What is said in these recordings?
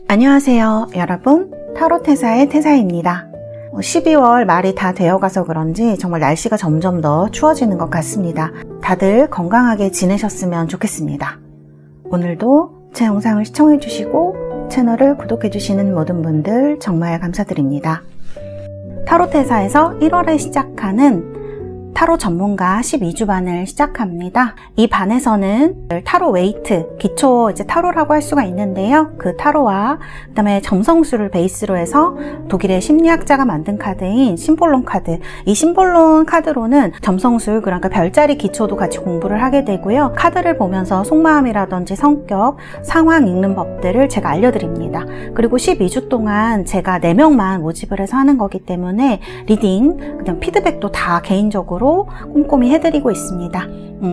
안녕하세요 여러분, 타로테사의 태사입니다. 12월 말이 다 되어가서 그런지 정말 날씨가 점점 더 추워지는 것 같습니다. 다들 건강하게 지내셨으면 좋겠습니다. 오늘도 제 영상을 시청해주시고 채널을 구독해주시는 모든 분들 정말 감사드립니다. 타로테사에서 1월에 시작하는 타로 전문가 12주반을 시작합니다. 이 반에서는 타로 웨이트, 기초 타로라고 할 수가 있는데요. 그 타로와 그다음에 점성술을 베이스로 해서 독일의 심리학자가 만든 카드인 심볼론 카드, 이 심볼론 카드로는 점성술, 그러니까 별자리 기초도 같이 공부를 하게 되고요. 카드를 보면서 속마음이라든지 성격, 상황 읽는 법들을 제가 알려드립니다. 그리고 12주 동안 제가 4명만 모집을 해서 하는 거기 때문에 리딩, 그다음 피드백도 다 개인적으로 꼼꼼히 해드리고 있습니다.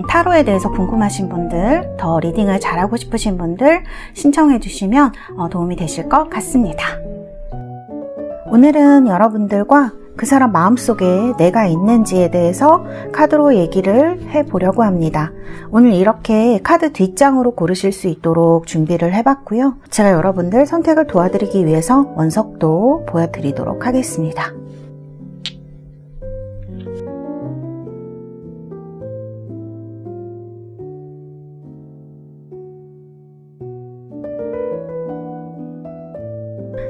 타로에 대해서 궁금하신 분들, 더 리딩을 잘하고 싶으신 분들 신청해 주시면 도움이 되실 것 같습니다. 오늘은 여러분들과 그 사람 마음속에 내가 있는지에 대해서 카드로 얘기를 해보려고 합니다. 오늘 이렇게 카드 뒷장으로 고르실 수 있도록 준비를 해봤고요. 제가 여러분들 선택을 도와드리기 위해서 원석도 보여드리도록 하겠습니다.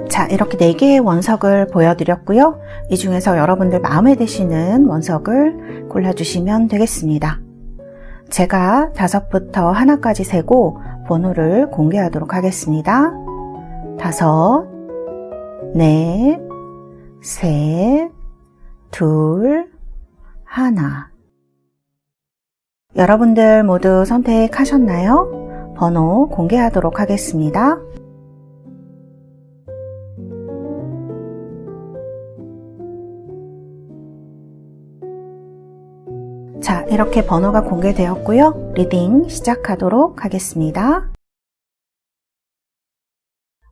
자, 이렇게 4개의 원석을 보여드렸고요. 이 중에서 여러분들 마음에 드시는 원석을 골라주시면 되겠습니다. 제가 5부터 1까지 세고 번호를 공개하도록 하겠습니다. 5, 4, 3, 2, 1. 여러분들 모두 선택하셨나요? 번호 공개하도록 하겠습니다. 자, 이렇게 번호가 공개되었고요. 리딩 시작하도록 하겠습니다.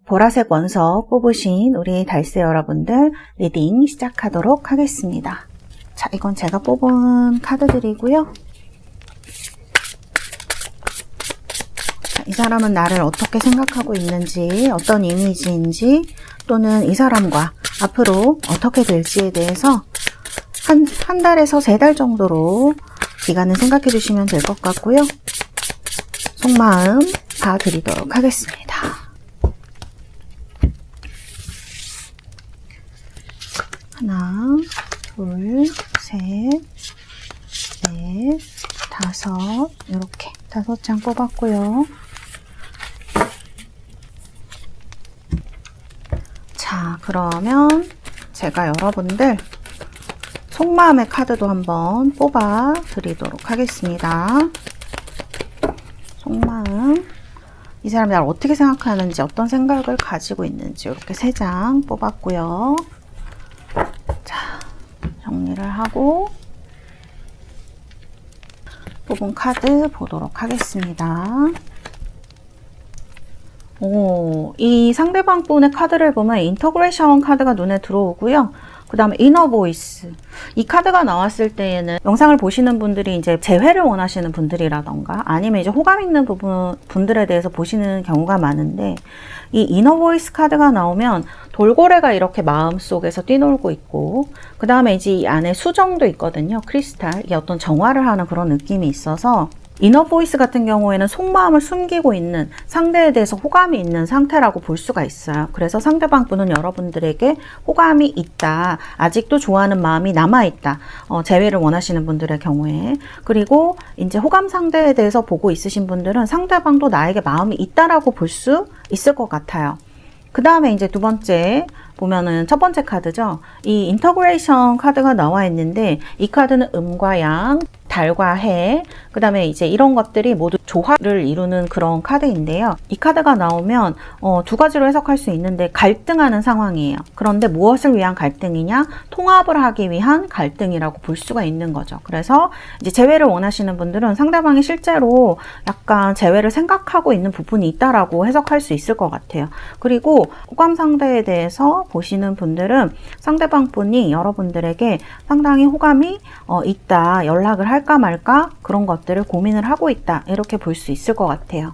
보라색 원석 뽑으신 우리 달새 여러분들 리딩 시작하도록 하겠습니다. 자, 이건 제가 뽑은 카드들이고요. 자, 이 사람은 나를 어떻게 생각하고 있는지, 어떤 이미지인지, 또는 이 사람과 앞으로 어떻게 될지에 대해서 한 달에서 3달 정도로 기간을 생각해 주시면 될 것 같고요. 속마음 봐드리도록 하겠습니다. 하나, 둘, 셋, 넷, 5, 이렇게 5장 뽑았고요. 자, 그러면 제가 여러분들 속마음의 카드도 한번 뽑아 드리도록 하겠습니다. 속마음, 이 사람이 나를 어떻게 생각하는지, 어떤 생각을 가지고 있는지 이렇게 3장 뽑았고요. 자, 정리를 하고 뽑은 카드 보도록 하겠습니다. 이 상대방 분의 카드를 보면 인터그레이션 카드가 눈에 들어오고요. 그 다음에 이너 보이스, 이 카드가 나왔을 때에는 영상을 보시는 분들이 이제 재회를 원하시는 분들이라던가 아니면 이제 호감 있는 분들에 대해서 보시는 경우가 많은데, 이 이너 보이스 카드가 나오면 돌고래가 이렇게 마음속에서 뛰놀고 있고, 그 다음에 이제 이 안에 수정도 있거든요. 크리스탈, 이게 어떤 정화를 하는 그런 느낌이 있어서 이너 보이스 같은 경우에는 속마음을 숨기고 있는, 상대에 대해서 호감이 있는 상태라고 볼 수가 있어요. 그래서 상대방 분은 여러분들에게 호감이 있다, 아직도 좋아하는 마음이 남아있다, 재회를 원하시는 분들의 경우에. 그리고 이제 호감 상대에 대해서 보고 있으신 분들은 상대방도 나에게 마음이 있다라고 볼 수 있을 것 같아요. 그 다음에 이제 두 번째 보면은 첫 번째 카드죠. 이 인터그레이션 카드가 나와 있는데, 이 카드는 음과 양, 달과 해, 그 다음에 이제 이런 것들이 모두 조화를 이루는 그런 카드인데요. 이 카드가 나오면 2가지로 해석할 수 있는데, 갈등하는 상황이에요. 그런데 무엇을 위한 갈등이냐? 통합을 하기 위한 갈등이라고 볼 수가 있는 거죠. 그래서 이제 재회를 원하시는 분들은 상대방이 실제로 약간 재회를 생각하고 있는 부분이 있다라고 해석할 수 있을 것 같아요. 그리고 호감 상대에 대해서 보시는 분들은 상대방 분이 여러분들에게 상당히 호감이 있다, 연락을 할까 말까 그런 것들을 고민을 하고 있다, 이렇게 볼 수 있을 것 같아요.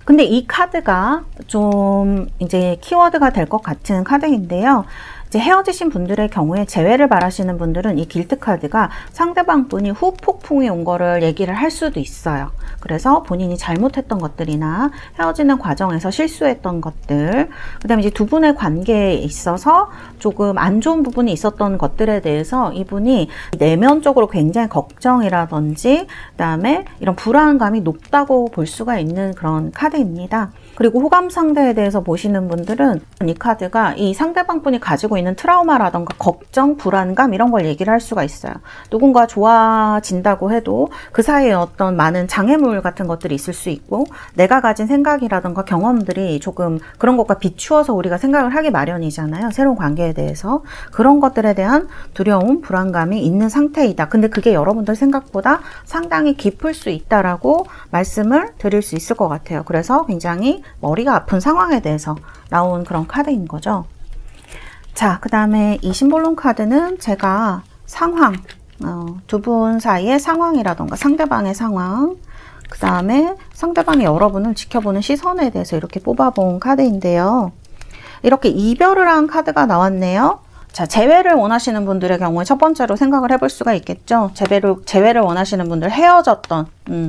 근데 이 카드가 좀 이제 키워드가 될 것 같은 카드인데요. 이제 헤어지신 분들의 경우에 재회를 바라시는 분들은 이 길드 카드가 상대방 분이 후폭풍이 온 거를 얘기를 할 수도 있어요. 그래서 본인이 잘못했던 것들이나 헤어지는 과정에서 실수했던 것들, 그 다음에 이제 두 분의 관계에 있어서 조금 안 좋은 부분이 있었던 것들에 대해서 이분이 내면적으로 굉장히 걱정이라든지 그 다음에 이런 불안감이 높다고 볼 수가 있는 그런 카드입니다. 그리고 호감 상대에 대해서 보시는 분들은 이 카드가 이 상대방 분이 가지고 있는 트라우마라던가 걱정, 불안감 이런 걸 얘기를 할 수가 있어요. 누군가 좋아진다고 해도 그 사이에 어떤 많은 장애물 같은 것들이 있을 수 있고 내가 가진 생각이라던가 경험들이 조금 그런 것과 비추어서 우리가 생각을 하기 마련이잖아요. 새로운 관계에 대해서. 그런 것들에 대한 두려움, 불안감이 있는 상태이다. 근데 그게 여러분들 생각보다 상당히 깊을 수 있다라고 말씀을 드릴 수 있을 것 같아요. 그래서 굉장히 머리가 아픈 상황에 대해서 나온 그런 카드인 거죠. 자, 그 다음에 이 심볼론 카드는 제가 상황, 두 분 사이의 상황이라던가 상대방의 상황, 그 다음에 상대방이 여러분을 지켜보는 시선에 대해서 이렇게 뽑아본 카드인데요. 이렇게 이별을 한 카드가 나왔네요. 자, 재회를 원하시는 분들의 경우에 첫 번째로 생각을 해볼 수가 있겠죠. 재회를 원하시는 분들, 헤어졌던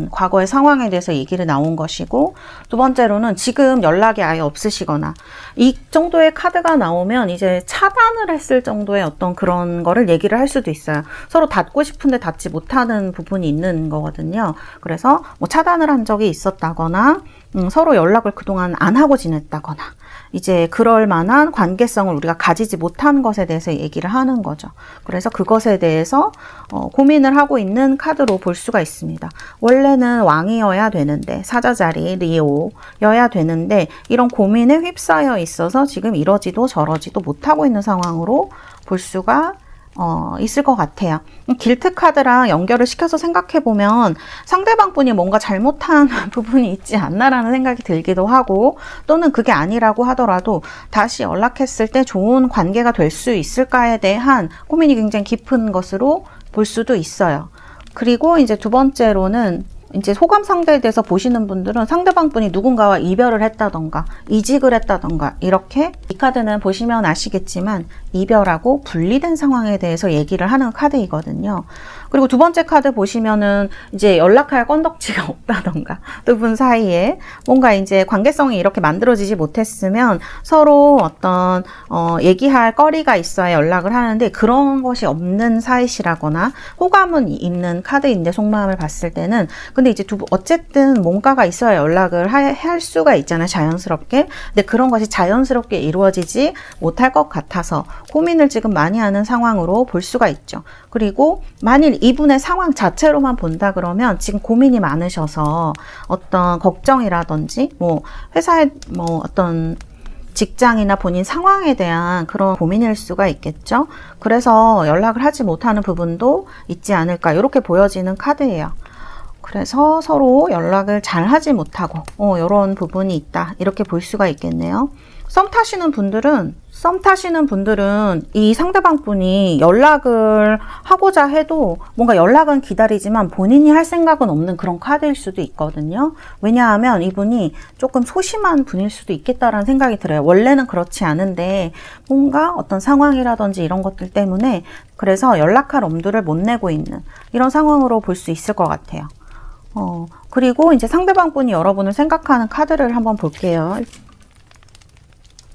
과거의 상황에 대해서 얘기를 나온 것이고, 두 번째로는 지금 연락이 아예 없으시거나 이 정도의 카드가 나오면 이제 차단을 했을 정도의 어떤 그런 거를 얘기를 할 수도 있어요. 서로 닿고 싶은데 닿지 못하는 부분이 있는 거거든요. 그래서 뭐 차단을 한 적이 있었다거나 서로 연락을 그동안 안 하고 지냈다거나 이제 그럴 만한 관계성을 우리가 가지지 못한 것에 대해서 얘기를 하는 거죠. 그래서 그것에 대해서 고민을 하고 있는 카드로 볼 수가 있습니다. 원래는 왕이어야 되는데 사자자리 리오여야 되는데 이런 고민에 휩싸여 있어서 지금 이러지도 저러지도 못하고 있는 상황으로 볼 수가 있을 것 같아요. 길드 카드랑 연결을 시켜서 생각해보면 상대방 분이 뭔가 잘못한 부분이 있지 않나라는 생각이 들기도 하고 또는 그게 아니라고 하더라도 다시 연락했을 때 좋은 관계가 될 수 있을까에 대한 고민이 굉장히 깊은 것으로 볼 수도 있어요. 그리고 이제 두 번째로는 이제 호감 상대에 대해서 보시는 분들은 상대방 분이 누군가와 이별을 했다던가 이직을 했다던가 이렇게 이 카드는 보시면 아시겠지만 이별하고 분리된 상황에 대해서 얘기를 하는 카드이거든요. 그리고 두 번째 카드 보시면은 이제 연락할 건덕지가 없다던가 두 분 사이에 뭔가 이제 관계성이 이렇게 만들어지지 못했으면 서로 어떤 얘기할 거리가 있어야 연락을 하는데 그런 것이 없는 사이시라거나 호감은 있는 카드인데 속마음을 봤을 때는 근데 이제 어쨌든 뭔가가 있어야 연락을 할 수가 있잖아요. 자연스럽게. 근데 그런 것이 자연스럽게 이루어지지 못할 것 같아서 고민을 지금 많이 하는 상황으로 볼 수가 있죠. 그리고 만일 이분의 상황 자체로만 본다 그러면 지금 고민이 많으셔서 어떤 걱정이라든지 뭐 회사에 뭐 어떤 직장이나 본인 상황에 대한 그런 고민일 수가 있겠죠. 그래서 연락을 하지 못하는 부분도 있지 않을까 이렇게 보여지는 카드예요. 그래서 서로 연락을 잘 하지 못하고 이런 부분이 있다 이렇게 볼 수가 있겠네요. 썸 타시는 분들은 이 상대방 분이 연락을 하고자 해도 뭔가 연락은 기다리지만 본인이 할 생각은 없는 그런 카드일 수도 있거든요. 왜냐하면 이분이 조금 소심한 분일 수도 있겠다라는 생각이 들어요. 원래는 그렇지 않은데 뭔가 어떤 상황이라든지 이런 것들 때문에 그래서 연락할 엄두를 못 내고 있는 이런 상황으로 볼 수 있을 것 같아요. 그리고 이제 상대방 분이 여러분을 생각하는 카드를 한번 볼게요.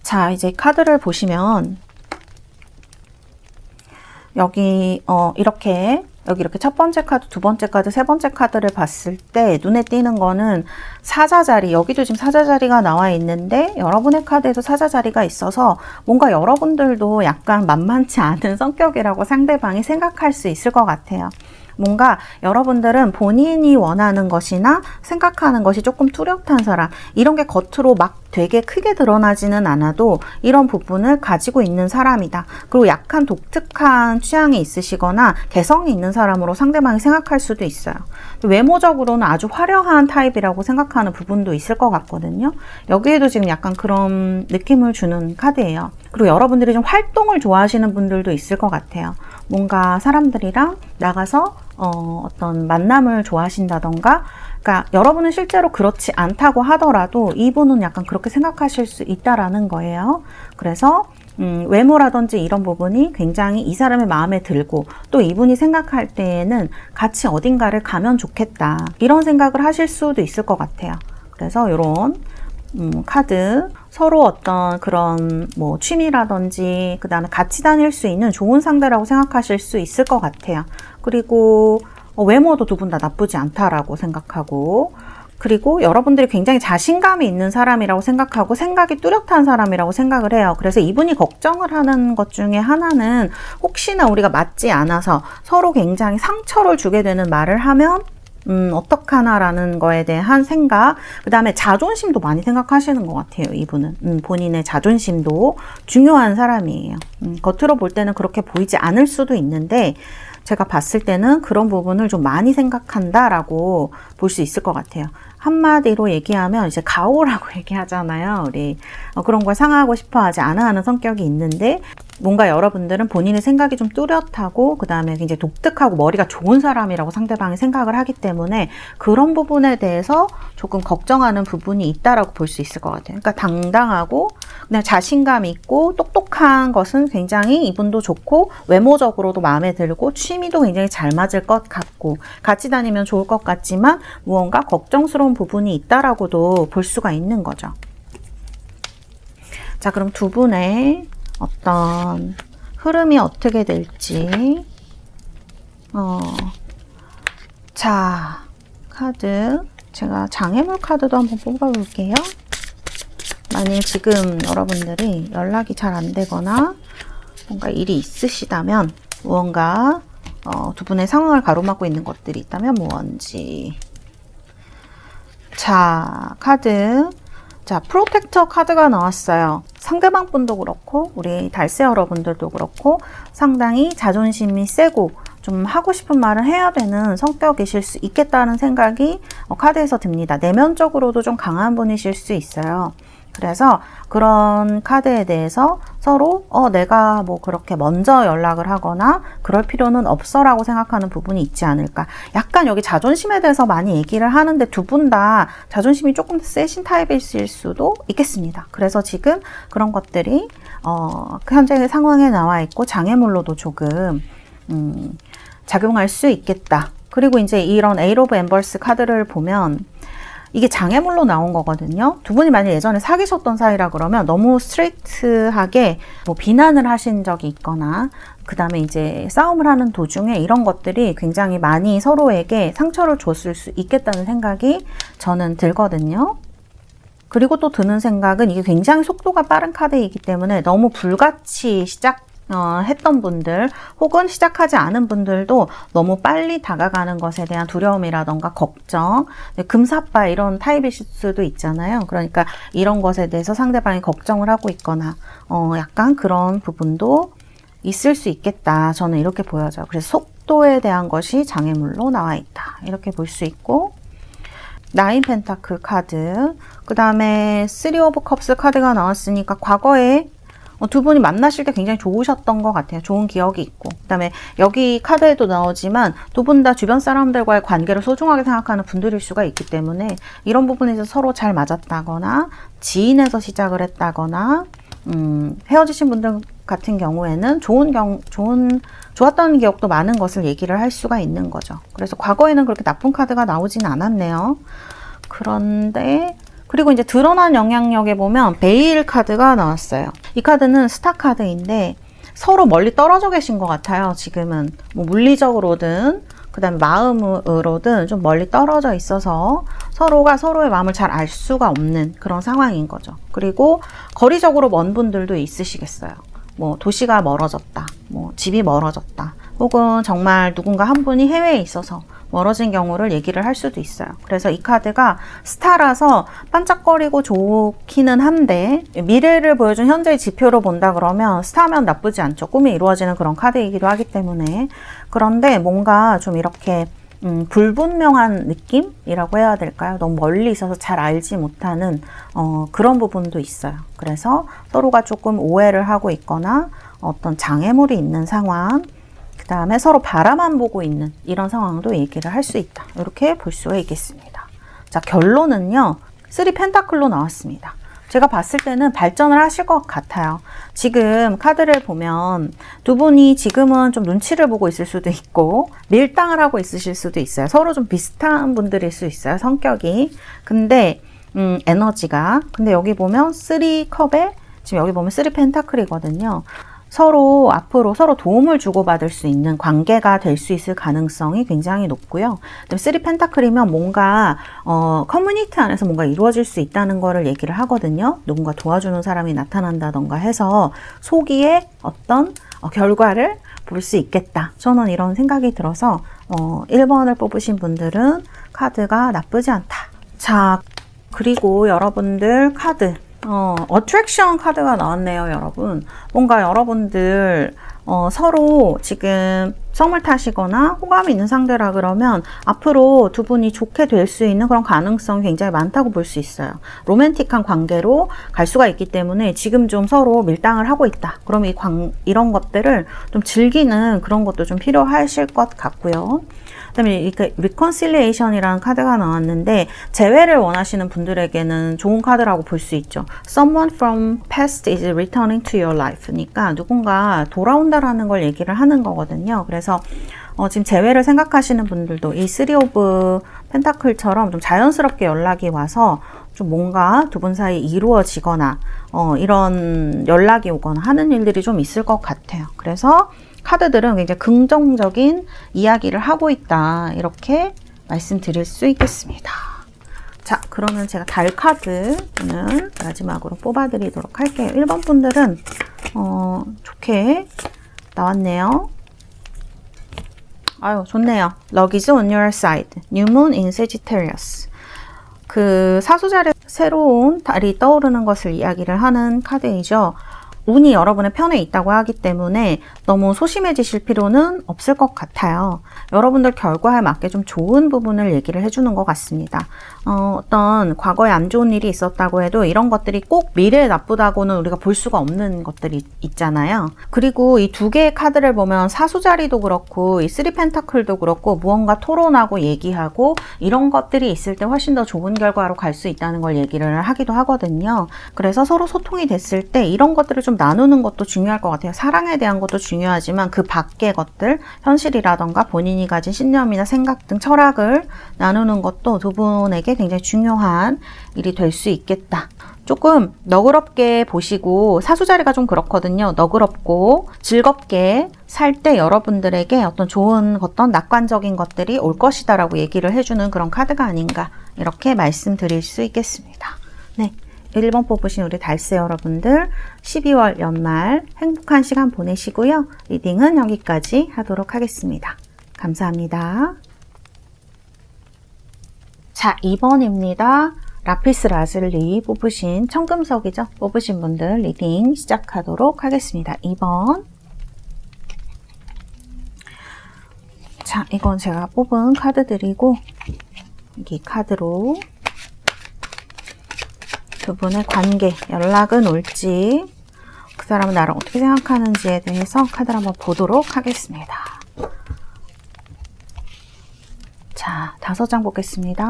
자, 이제 카드를 보시면 여기 이렇게 첫 번째 카드, 두 번째 카드, 세 번째 카드를 봤을 때 눈에 띄는 거는 사자자리, 여기도 지금 사자자리가 나와 있는데 여러분의 카드에도 사자자리가 있어서 뭔가 여러분들도 약간 만만치 않은 성격이라고 상대방이 생각할 수 있을 것 같아요. 뭔가 여러분들은 본인이 원하는 것이나 생각하는 것이 조금 뚜렷한 사람, 이런 게 겉으로 막 되게 크게 드러나지는 않아도 이런 부분을 가지고 있는 사람이다. 그리고 약간 독특한 취향이 있으시거나 개성이 있는 사람으로 상대방이 생각할 수도 있어요. 외모적으로는 아주 화려한 타입이라고 생각하는 부분도 있을 것 같거든요. 여기에도 지금 약간 그런 느낌을 주는 카드예요. 그리고 여러분들이 좀 활동을 좋아하시는 분들도 있을 것 같아요. 뭔가 사람들이랑 나가서 어떤 만남을 좋아하신다던가 그러니까 여러분은 실제로 그렇지 않다고 하더라도 이분은 약간 그렇게 생각하실 수 있다라는 거예요. 그래서 외모라든지 이런 부분이 굉장히 이 사람의 마음에 들고 또 이분이 생각할 때에는 같이 어딘가를 가면 좋겠다 이런 생각을 하실 수도 있을 것 같아요. 그래서 이런 카드 서로 어떤 그런 뭐 취미라든지 그 다음에 같이 다닐 수 있는 좋은 상대라고 생각하실 수 있을 것 같아요. 그리고 외모도 두 분 다 나쁘지 않다라고 생각하고, 그리고 여러분들이 굉장히 자신감이 있는 사람이라고 생각하고 생각이 뚜렷한 사람이라고 생각을 해요. 그래서 이분이 걱정을 하는 것 중에 하나는 혹시나 우리가 맞지 않아서 서로 굉장히 상처를 주게 되는 말을 하면 어떡하나라는 거에 대한 생각, 그 다음에 자존심도 많이 생각하시는 것 같아요. 이분은 본인의 자존심도 중요한 사람이에요. 겉으로 볼 때는 그렇게 보이지 않을 수도 있는데 제가 봤을 때는 그런 부분을 좀 많이 생각한다라고 볼 수 있을 것 같아요. 한마디로 얘기하면 이제 가오라고 얘기하잖아요. 우리 그런 걸 상하고 싶어 하지 않아 하는 성격이 있는데, 뭔가 여러분들은 본인의 생각이 좀 뚜렷하고 그 다음에 굉장히 독특하고 머리가 좋은 사람이라고 상대방이 생각을 하기 때문에 그런 부분에 대해서 조금 걱정하는 부분이 있다라고 볼 수 있을 것 같아요. 그러니까 당당하고 그냥 자신감 있고 똑똑한 것은 굉장히 이분도 좋고 외모적으로도 마음에 들고 취미도 굉장히 잘 맞을 것 같고 같이 다니면 좋을 것 같지만 무언가 걱정스러운 부분이 있다라고도 볼 수가 있는 거죠. 자, 그럼 두 분의 어떤 흐름이 어떻게 될지 자, 카드 제가 장애물 카드도 한번 뽑아볼게요. 만일 지금 여러분들이 연락이 잘 안 되거나 뭔가 일이 있으시다면 무언가 두 분의 상황을 가로막고 있는 것들이 있다면 뭔지. 자, 카드. 자, 프로텍터 카드가 나왔어요. 상대방 분도 그렇고 우리 달세 여러분들도 그렇고 상당히 자존심이 세고 좀 하고 싶은 말을 해야 되는 성격이실 수 있겠다는 생각이 카드에서 듭니다. 내면적으로도 좀 강한 분이실 수 있어요. 그래서 그런 카드에 대해서 서로 내가 뭐 그렇게 먼저 연락을 하거나 그럴 필요는 없어 라고 생각하는 부분이 있지 않을까. 약간 여기 자존심에 대해서 많이 얘기를 하는데 두 분 다 자존심이 조금 세신 타입이실 수도 있겠습니다. 그래서 지금 그런 것들이 현재 상황에 나와 있고 장애물로도 조금 작용할 수 있겠다. 그리고 이제 이런 에이트 오브 엠벌스 카드를 보면 이게 장애물로 나온 거거든요. 두 분이 만약 예전에 사귀셨던 사이라 그러면 너무 스트레이트하게 뭐 비난을 하신 적이 있거나 그 다음에 이제 싸움을 하는 도중에 이런 것들이 굉장히 많이 서로에게 상처를 줬을 수 있겠다는 생각이 저는 들거든요. 그리고 또 드는 생각은 이게 굉장히 속도가 빠른 카드이기 때문에 너무 불같이 했던 분들 혹은 시작하지 않은 분들도 너무 빨리 다가가는 것에 대한 두려움이라던가 걱정, 금사빠 이런 타입이실 수도 있잖아요. 그러니까 이런 것에 대해서 상대방이 걱정을 하고 있거나 약간 그런 부분도 있을 수 있겠다. 저는 이렇게 보여져요. 그래서 속도에 대한 것이 장애물로 나와 있다. 이렇게 볼 수 있고, 나인 펜타클 카드, 그 다음에 3 오브 컵스 카드가 나왔으니까 과거에 두 분이 만나실 때 굉장히 좋으셨던 것 같아요. 좋은 기억이 있고. 그 다음에 여기 카드에도 나오지만 두 분 다 주변 사람들과의 관계를 소중하게 생각하는 분들일 수가 있기 때문에 이런 부분에서 서로 잘 맞았다거나 지인에서 시작을 했다거나 헤어지신 분들 같은 경우에는 좋았던 기억도 많은 것을 얘기를 할 수가 있는 거죠. 그래서 과거에는 그렇게 나쁜 카드가 나오진 않았네요. 그런데 그리고 이제 드러난 영향력에 보면 베일 카드가 나왔어요. 이 카드는 스타 카드인데 서로 멀리 떨어져 계신 것 같아요. 지금은 뭐 물리적으로든 그 다음에 마음으로든 좀 멀리 떨어져 있어서 서로가 서로의 마음을 잘 알 수가 없는 그런 상황인 거죠. 그리고 거리적으로 먼 분들도 있으시겠어요. 뭐 도시가 멀어졌다, 뭐 집이 멀어졌다, 혹은 정말 누군가 한 분이 해외에 있어서 멀어진 경우를 얘기를 할 수도 있어요. 그래서 이 카드가 스타라서 반짝거리고 좋기는 한데 미래를 보여준 현재의 지표로 본다 그러면 스타면 나쁘지 않죠. 꿈이 이루어지는 그런 카드이기도 하기 때문에. 그런데 뭔가 좀 이렇게 불분명한 느낌이라고 해야 될까요? 너무 멀리 있어서 잘 알지 못하는 그런 부분도 있어요. 그래서 서로가 조금 오해를 하고 있거나 어떤 장애물이 있는 상황, 그 다음에 서로 바라만 보고 있는 이런 상황도 얘기를 할 수 있다. 이렇게 볼 수가 있겠습니다. 자, 결론은요. 3 펜타클로 나왔습니다. 제가 봤을 때는 발전을 하실 것 같아요. 지금 카드를 보면 두 분이 지금은 좀 눈치를 보고 있을 수도 있고 밀당을 하고 있으실 수도 있어요. 서로 좀 비슷한 분들일 수 있어요. 성격이. 근데 에너지가. 근데 여기 보면 3컵에 지금 여기 보면 3 펜타클이거든요. 서로 앞으로 서로 도움을 주고받을 수 있는 관계가 될 수 있을 가능성이 굉장히 높고요. 3 펜타클이면 뭔가 커뮤니티 안에서 뭔가 이루어질 수 있다는 거를 얘기를 하거든요. 누군가 도와주는 사람이 나타난다던가 해서 소기의 어떤 결과를 볼 수 있겠다. 저는 이런 생각이 들어서 1번을 뽑으신 분들은 카드가 나쁘지 않다. 자, 그리고 여러분들 카드 어트랙션 카드가 나왔네요, 여러분. 뭔가 여러분들 서로 지금 썸을 타시거나 호감이 있는 상대라 그러면 앞으로 두 분이 좋게 될 수 있는 그런 가능성이 굉장히 많다고 볼 수 있어요. 로맨틱한 관계로 갈 수가 있기 때문에 지금 좀 서로 밀당을 하고 있다. 그럼 이런 것들을 좀 즐기는 그런 것도 좀 필요하실 것 같고요. 그다음에 이렇게 reconciliation이라는 카드가 나왔는데 재회를 원하시는 분들에게는 좋은 카드라고 볼 수 있죠. Someone from past is returning to your life니까 누군가 돌아온다라는 걸 얘기를 하는 거거든요. 그래서 지금 재회를 생각하시는 분들도 이 3 of 펜타클처럼 좀 자연스럽게 연락이 와서 좀 뭔가 두 분 사이 이루어지거나 이런 연락이 오거나 하는 일들이 좀 있을 것 같아요. 그래서 카드들은 굉장히 긍정적인 이야기를 하고 있다. 이렇게 말씀드릴 수 있겠습니다. 자, 그러면 제가 달 카드는 마지막으로 뽑아드리도록 할게요. 1번 분들은 좋게 나왔네요. 아유, 좋네요. Luck is on your side. New moon in Sagittarius. 그 사수자리에 새로운 달이 떠오르는 것을 이야기를 하는 카드이죠. 운이 여러분의 편에 있다고 하기 때문에 너무 소심해지실 필요는 없을 것 같아요. 여러분들 결과에 맞게 좀 좋은 부분을 얘기를 해주는 것 같습니다. 어떤 과거에 안 좋은 일이 있었다고 해도 이런 것들이 꼭 미래에 나쁘다고는 우리가 볼 수가 없는 것들이 있잖아요. 그리고 이 두 개의 카드를 보면 사수자리도 그렇고 이 3 펜타클도 그렇고 무언가 토론하고 얘기하고 이런 것들이 있을 때 훨씬 더 좋은 결과로 갈 수 있다는 걸 얘기를 하기도 하거든요. 그래서 서로 소통이 됐을 때 이런 것들을 좀 나누는 것도 중요할 것 같아요. 사랑에 대한 것도 중요하지만 그 밖의 것들, 현실이라던가 본인이 가진 신념이나 생각 등 철학을 나누는 것도 두 분에게 굉장히 중요한 일이 될 수 있겠다. 조금 너그럽게 보시고 사수자리가 좀 그렇거든요. 너그럽고 즐겁게 살 때 여러분들에게 어떤 좋은 어떤 낙관적인 것들이 올 것이다 라고 얘기를 해주는 그런 카드가 아닌가 이렇게 말씀드릴 수 있겠습니다. 네. 1번 뽑으신 우리 달새 여러분들 12월 연말 행복한 시간 보내시고요. 리딩은 여기까지 하도록 하겠습니다. 감사합니다. 자, 2번입니다. 라피스 라즐리 뽑으신 청금석이죠. 뽑으신 분들 리딩 시작하도록 하겠습니다. 2번. 자, 이건 제가 뽑은 카드들이고 여기 카드로 두 분의 관계, 연락은 올지 그 사람은 나를 어떻게 생각하는지에 대해서 카드를 한번 보도록 하겠습니다. 자, 5장 보겠습니다.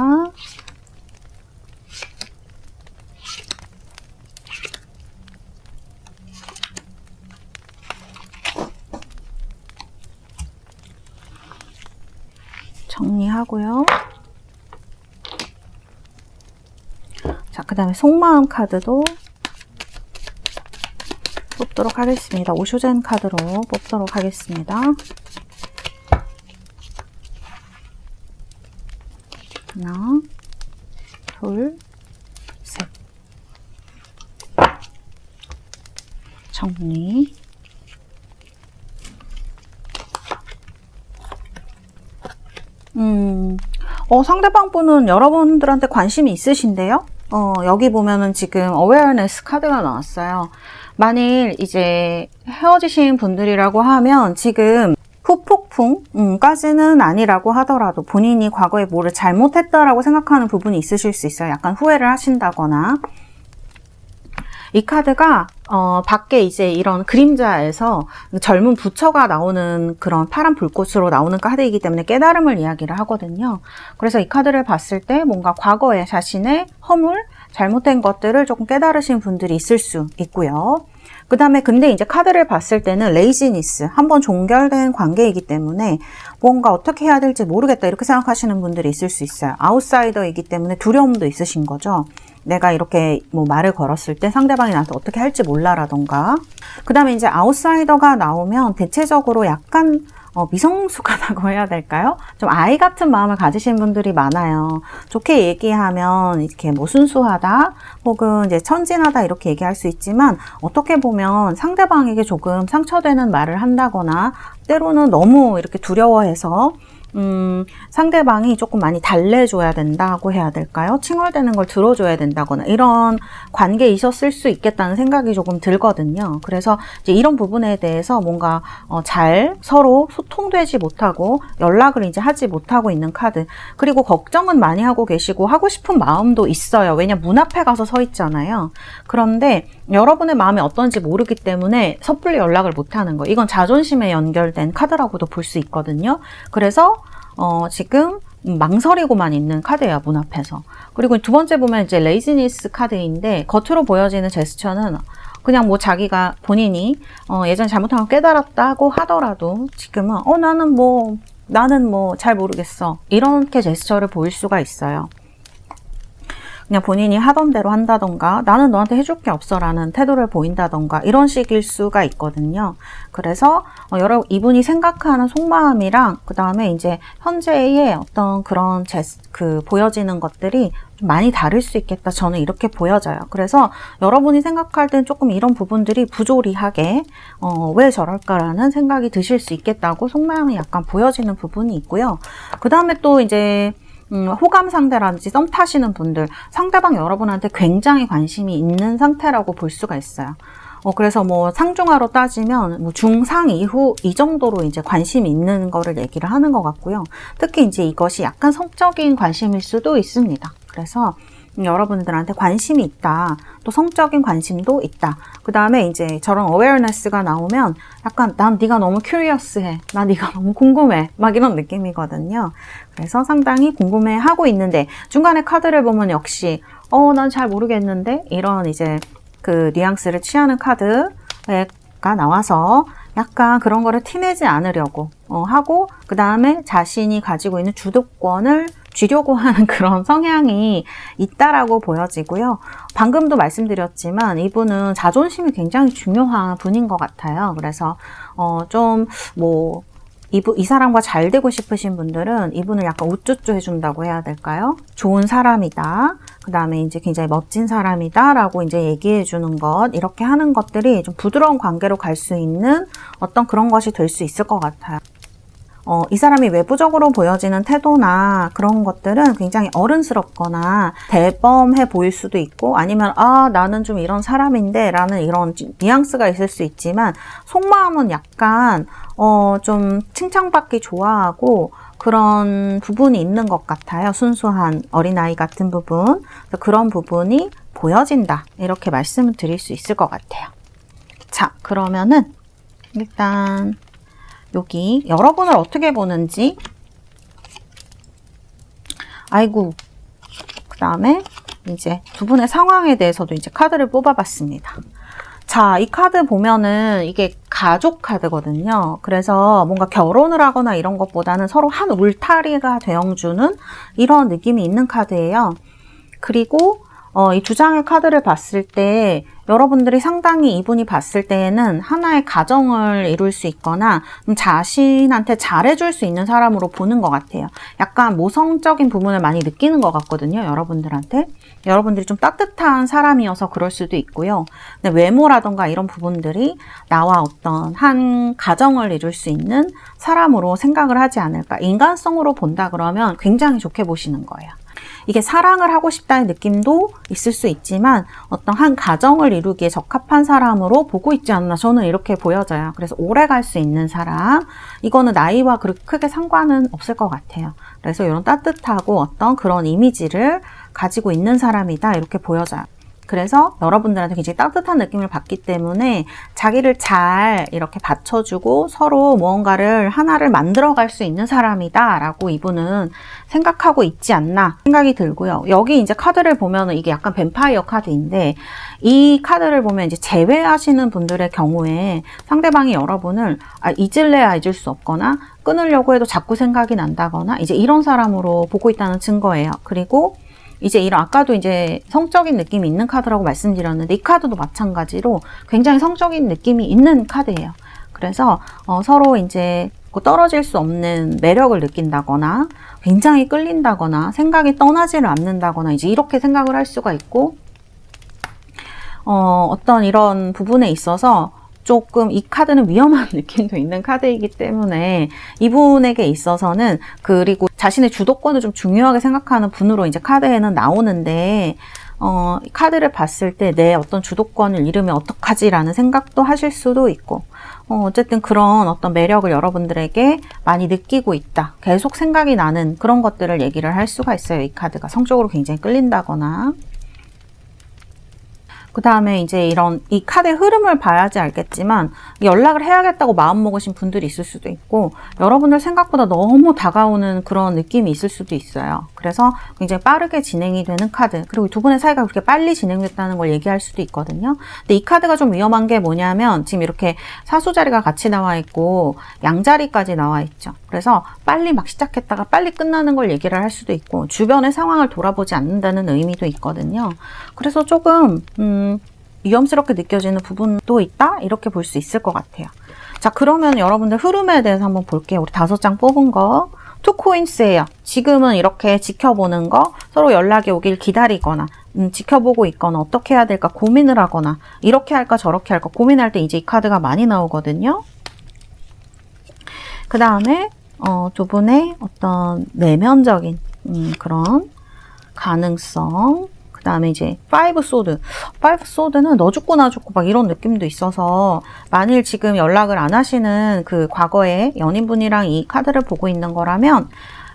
정리하고요. 자, 그 다음에 속마음 카드도 뽑도록 하겠습니다. 오쇼젠 카드로 뽑도록 하겠습니다. 하나, 둘, 셋. 정리. 상대방 분은 여러분들한테 관심이 있으신데요? 여기 보면은 지금 awareness 카드가 나왔어요. 만일 이제 헤어지신 분들이라고 하면 지금 후폭풍까지는 아니라고 하더라도 본인이 과거에 뭐를 잘못했다라고 생각하는 부분이 있으실 수 있어요. 약간 후회를 하신다거나 이 카드가 밖에 이제 이런 그림자에서 젊은 부처가 나오는 그런 파란 불꽃으로 나오는 카드이기 때문에 깨달음을 이야기를 하거든요. 그래서 이 카드를 봤을 때 뭔가 과거의 자신의 허물, 잘못된 것들을 조금 깨달으신 분들이 있을 수 있고요. 그 다음에 근데 이제 카드를 봤을 때는 레이지니스, 한번 종결된 관계이기 때문에 뭔가 어떻게 해야 될지 모르겠다 이렇게 생각하시는 분들이 있을 수 있어요. 아웃사이더이기 때문에 두려움도 있으신 거죠. 내가 이렇게 뭐 말을 걸었을 때 상대방이 나한테 어떻게 할지 몰라라던가. 그 다음에 이제 아웃사이더가 나오면 대체적으로 약간 미성숙하다고 해야 될까요? 좀 아이 같은 마음을 가지신 분들이 많아요. 좋게 얘기하면 이렇게 뭐 순수하다 혹은 이제 천진하다 이렇게 얘기할 수 있지만 어떻게 보면 상대방에게 조금 상처되는 말을 한다거나 때로는 너무 이렇게 두려워해서 상대방이 조금 많이 달래줘야 된다고 해야 될까요? 칭얼대는 걸 들어줘야 된다거나 이런 관계이셨을 수 있겠다는 생각이 조금 들거든요. 그래서 이제 이런 부분에 대해서 뭔가 잘 서로 소통되지 못하고 연락을 이제 하지 못하고 있는 카드. 그리고 걱정은 많이 하고 계시고 하고 싶은 마음도 있어요. 왜냐 문 앞에 가서 서 있잖아요. 그런데 여러분의 마음이 어떤지 모르기 때문에 섣불리 연락을 못하는 거. 이건 자존심에 연결된 카드라고도 볼 수 있거든요. 그래서 지금 망설이고만 있는 카드예요, 문 앞에서. 그리고 두 번째 보면 이제 레이지니스 카드인데 겉으로 보여지는 제스처는 그냥 뭐 자기가 본인이 예전에 잘못한 걸 깨달았다고 하더라도 지금은 나는 뭐 잘 모르겠어 이렇게 제스처를 보일 수가 있어요. 그냥 본인이 하던 대로 한다던가 나는 너한테 해줄 게 없어 라는 태도를 보인다던가 이런 식일 수가 있거든요. 그래서 이분이 생각하는 속마음이랑 그 다음에 이제 현재의 어떤 그런 보여지는 것들이 좀 많이 다를 수 있겠다. 저는 이렇게 보여져요. 그래서 여러분이 생각할 땐 조금 이런 부분들이 부조리하게 왜 저럴까라는 생각이 드실 수 있겠다고 속마음이 약간 보여지는 부분이 있고요. 그 다음에 또 이제 호감 상대라든지 썸 타시는 분들, 상대방 여러분한테 굉장히 관심이 있는 상태라고 볼 수가 있어요. 그래서 뭐 상중하로 따지면 뭐 중상 이후 이 정도로 이제 관심이 있는 거를 얘기를 하는 것 같고요. 특히 이제 이것이 약간 성적인 관심일 수도 있습니다. 그래서 여러분들한테 관심이 있다. 또 성적인 관심도 있다. 그 다음에 이제 저런 awareness가 나오면 약간 난 네가 너무 curious해. 나 네가 너무 궁금해. 막 이런 느낌이거든요. 그래서 상당히 궁금해하고 있는데 중간에 카드를 보면 역시 난 잘 모르겠는데 이런 이제 그 뉘앙스를 취하는 카드가 나와서 약간 그런 거를 티내지 않으려고 하고 그 다음에 자신이 가지고 있는 주도권을 쥐려고 하는 그런 성향이 있다라고 보여지고요. 방금도 말씀드렸지만 이분은 자존심이 굉장히 중요한 분인 것 같아요. 그래서 이 사람과 잘 되고 싶으신 분들은 이분을 약간 우쭈쭈 해준다고 해야 될까요? 좋은 사람이다. 그 다음에 이제 굉장히 멋진 사람이다. 라고 이제 얘기해 주는 것, 이렇게 하는 것들이 좀 부드러운 관계로 갈 수 있는 어떤 그런 것이 될 수 있을 것 같아요. 이 사람이 외부적으로 보여지는 태도나 그런 것들은 굉장히 어른스럽거나 대범해 보일 수도 있고 아니면 나는 좀 이런 사람인데 라는 이런 뉘앙스가 있을 수 있지만 속마음은 약간 좀 칭찬받기 좋아하고 그런 부분이 있는 것 같아요. 순수한 어린아이 같은 부분. 그런 부분이 보여진다. 이렇게 말씀을 드릴 수 있을 것 같아요. 자, 그러면은 일단 여기 여러분을 어떻게 보는지 그 다음에 이제 두 분의 상황에 대해서도 이제 카드를 뽑아봤습니다. 자, 이 카드 보면은 이게 가족 카드거든요. 그래서 뭔가 결혼을 하거나 이런 것보다는 서로 한 울타리가 되어주는 이런 느낌이 있는 카드예요. 그리고 이 두 장의 카드를 봤을 때 여러분들이 상당히 이분이 봤을 때에는 하나의 가정을 이룰 수 있거나 자신한테 잘해줄 수 있는 사람으로 보는 것 같아요. 약간 모성적인 부분을 많이 느끼는 것 같거든요. 여러분들한테. 여러분들이 좀 따뜻한 사람이어서 그럴 수도 있고요. 근데 외모라던가 이런 부분들이 나와 어떤 한 가정을 이룰 수 있는 사람으로 생각을 하지 않을까. 인간성으로 본다 그러면 굉장히 좋게 보시는 거예요. 이게 사랑을 하고 싶다는 느낌도 있을 수 있지만 어떤 한 가정을 이루기에 적합한 사람으로 보고 있지 않나 저는 이렇게 보여져요. 그래서 오래 갈 수 있는 사람, 이거는 나이와 그렇게 크게 상관은 없을 것 같아요. 그래서 이런 따뜻하고 어떤 그런 이미지를 가지고 있는 사람이다 이렇게 보여져요. 그래서 여러분들한테 굉장히 따뜻한 느낌을 받기 때문에 자기를 잘 이렇게 받쳐주고 서로 무언가를 하나를 만들어갈 수 있는 사람이다 라고 이분은 생각하고 있지 않나 생각이 들고요. 여기 이제 카드를 보면은 이게 약간 뱀파이어 카드인데 이 카드를 보면 이제 제외하시는 분들의 경우에 상대방이 여러분을 잊을래야 잊을 수 없거나 끊으려고 해도 자꾸 생각이 난다거나 이제 이런 사람으로 보고 있다는 증거예요. 그리고 이제 이런 아까도 이제 성적인 느낌이 있는 카드라고 말씀드렸는데 이 카드도 마찬가지로 굉장히 성적인 느낌이 있는 카드예요. 그래서 서로 이제 떨어질 수 없는 매력을 느낀다거나 굉장히 끌린다거나 생각이 떠나지를 않는다거나 이제 이렇게 생각을 할 수가 있고 어떤 이런 부분에 있어서 조금 이 카드는 위험한 느낌도 있는 카드이기 때문에 이분에게 있어서는 그리고 자신의 주도권을 좀 중요하게 생각하는 분으로 이제 카드에는 나오는데 카드를 봤을 때 내 어떤 주도권을 잃으면 어떡하지라는 생각도 하실 수도 있고 어쨌든 그런 어떤 매력을 여러분들에게 많이 느끼고 있다. 계속 생각이 나는 그런 것들을 얘기를 할 수가 있어요. 이 카드가 성적으로 굉장히 끌린다거나 그 다음에 이제 이 카드의 흐름을 봐야지 알겠지만 연락을 해야겠다고 마음먹으신 분들이 있을 수도 있고 여러분들 생각보다 너무 다가오는 그런 느낌이 있을 수도 있어요. 그래서 굉장히 빠르게 진행이 되는 카드 그리고 두 분의 사이가 그렇게 빨리 진행됐다는 걸 얘기할 수도 있거든요. 근데 이 카드가 좀 위험한 게 뭐냐면 지금 이렇게 사수자리가 같이 나와 있고 양자리까지 나와 있죠. 그래서 빨리 막 시작했다가 빨리 끝나는 걸 얘기를 할 수도 있고 주변의 상황을 돌아보지 않는다는 의미도 있거든요. 그래서 조금 위험스럽게 느껴지는 부분도 있다? 이렇게 볼 수 있을 것 같아요. 자, 그러면 여러분들 흐름에 대해서 한번 볼게요. 우리 5장 뽑은 거. 투 코인스예요. 지금은 이렇게 지켜보는 거, 서로 연락이 오길 기다리거나, 지켜보고 있거나, 어떻게 해야 될까 고민을 하거나, 이렇게 할까 저렇게 할까 고민할 때 이제 이 카드가 많이 나오거든요. 그 다음에 두 분의 어떤 내면적인 그런 가능성, 그 다음에 이제 파이브 소드는 너 죽고 나 죽고 막 이런 느낌도 있어서 만일 지금 연락을 안 하시는 그 과거의 연인분이랑 이 카드를 보고 있는 거라면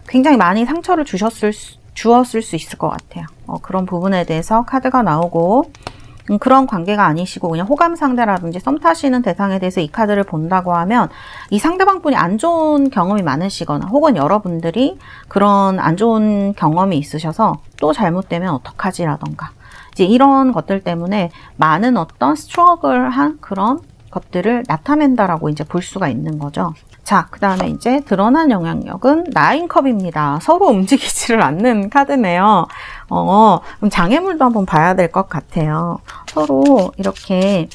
굉장히 많이 상처를 주었을 수 있을 것 같아요. 그런 부분에 대해서 카드가 나오고 그런 관계가 아니시고 그냥 호감 상대라든지 썸 타시는 대상에 대해서 이 카드를 본다고 하면 이 상대방 분이 안 좋은 경험이 많으시거나 혹은 여러분들이 그런 안 좋은 경험이 있으셔서 또 잘못되면 어떡하지라던가 이제 이런 것들 때문에 많은 어떤 스트러글한 그런 것들을 나타낸다라고 이제 볼 수가 있는 거죠. 자, 그 다음에 이제 드러난 영향력은 9컵입니다. 서로 움직이지를 않는 카드네요. 그럼 장애물도 한번 봐야 될 것 같아요. 서로 이렇게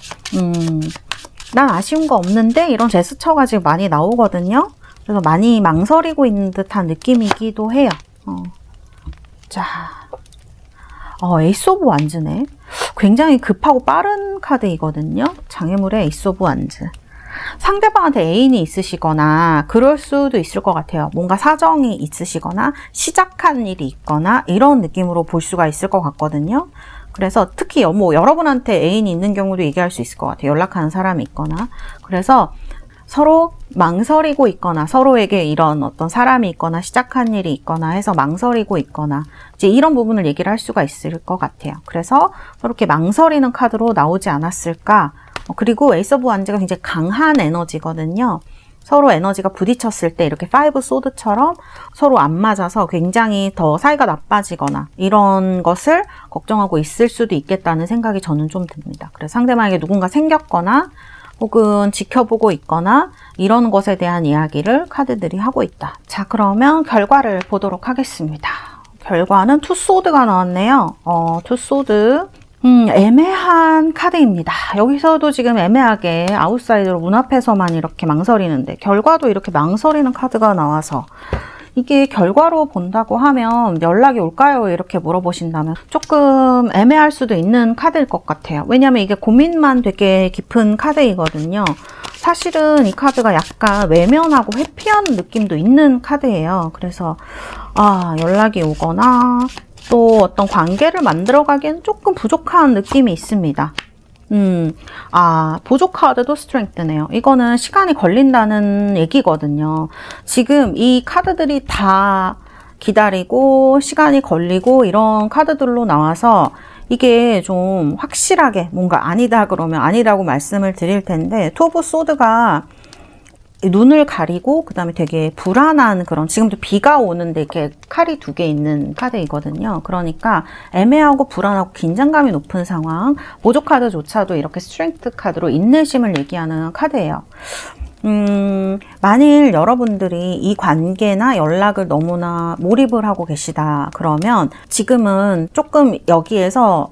난 아쉬운 거 없는데 이런 제스처가 지금 많이 나오거든요. 그래서 많이 망설이고 있는 듯한 느낌이기도 해요. 자, 에이스 오브 완즈네. 굉장히 급하고 빠른 카드이거든요. 장애물의 에이스 오브 완즈. 상대방한테 애인이 있으시거나 그럴 수도 있을 것 같아요. 뭔가 사정이 있으시거나 시작한 일이 있거나 이런 느낌으로 볼 수가 있을 것 같거든요. 그래서 특히 여러분한테 애인이 있는 경우도 얘기할 수 있을 것 같아요. 연락하는 사람이 있거나. 그래서 서로 망설이고 있거나 서로에게 이런 어떤 사람이 있거나 시작한 일이 있거나 해서 망설이고 있거나 이제 이런 부분을 얘기를 할 수가 있을 것 같아요. 그래서 이렇게 망설이는 카드로 나오지 않았을까. 그리고 에이스 오브 완즈가 굉장히 강한 에너지거든요. 서로 에너지가 부딪혔을 때 이렇게 파이브 소드처럼 서로 안 맞아서 굉장히 더 사이가 나빠지거나 이런 것을 걱정하고 있을 수도 있겠다는 생각이 저는 좀 듭니다. 그래서 상대방에게 누군가 생겼거나 혹은 지켜보고 있거나 이런 것에 대한 이야기를 카드들이 하고 있다. 자, 그러면 결과를 보도록 하겠습니다. 결과는 투 소드가 나왔네요. 투 소드. 애매한 카드입니다. 여기서도 지금 애매하게 아웃사이드로 문 앞에서만 이렇게 망설이는데 결과도 이렇게 망설이는 카드가 나와서 이게 결과로 본다고 하면 연락이 올까요? 이렇게 물어보신다면 조금 애매할 수도 있는 카드일 것 같아요. 왜냐하면 이게 고민만 되게 깊은 카드이거든요. 사실은 이 카드가 약간 외면하고 회피하는 느낌도 있는 카드예요. 그래서 연락이 오거나 또 어떤 관계를 만들어가기엔 조금 부족한 느낌이 있습니다. 보조 카드도 스트렝스네요. 이거는 시간이 걸린다는 얘기거든요. 지금 이 카드들이 다 기다리고 시간이 걸리고 이런 카드들로 나와서 이게 좀 확실하게 뭔가 아니다 그러면 아니라고 말씀을 드릴 텐데, 투 오브 소드가 눈을 가리고 그 다음에 되게 불안한 그런, 지금도 비가 오는데 이렇게 칼이 2개 있는 카드이거든요. 그러니까 애매하고 불안하고 긴장감이 높은 상황, 보조 카드조차도 이렇게 스트렝스 카드로 인내심을 얘기하는 카드예요. 만일 여러분들이 이 관계나 연락을 너무나 몰입을 하고 계시다 그러면 지금은 조금 여기에서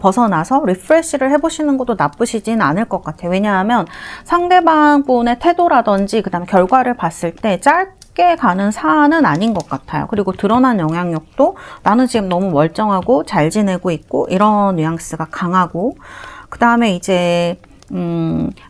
벗어나서 리프레시를 해보시는 것도 나쁘시진 않을 것 같아요. 왜냐하면 상대방 분의 태도라든지 그 다음에 결과를 봤을 때 짧게 가는 사안은 아닌 것 같아요. 그리고 드러난 영향력도 나는 지금 너무 멀쩡하고 잘 지내고 있고 이런 뉘앙스가 강하고, 그 다음에 이제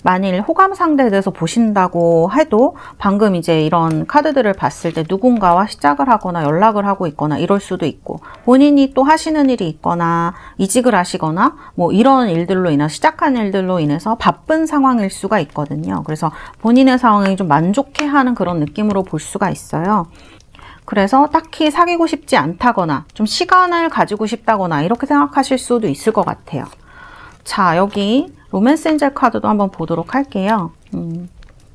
만일 호감 상대에 대해서 보신다고 해도 방금 이제 이런 카드들을 봤을 때 누군가와 시작을 하거나 연락을 하고 있거나 이럴 수도 있고, 본인이 또 하시는 일이 있거나 이직을 하시거나 뭐 이런 일들로 인해서, 시작한 일들로 인해서 바쁜 상황일 수가 있거든요. 그래서 본인의 상황이 좀 만족해하는 그런 느낌으로 볼 수가 있어요. 그래서 딱히 사귀고 싶지 않다거나 좀 시간을 가지고 싶다거나 이렇게 생각하실 수도 있을 것 같아요. 자, 여기 로맨스 엔젤 카드도 한번 보도록 할게요.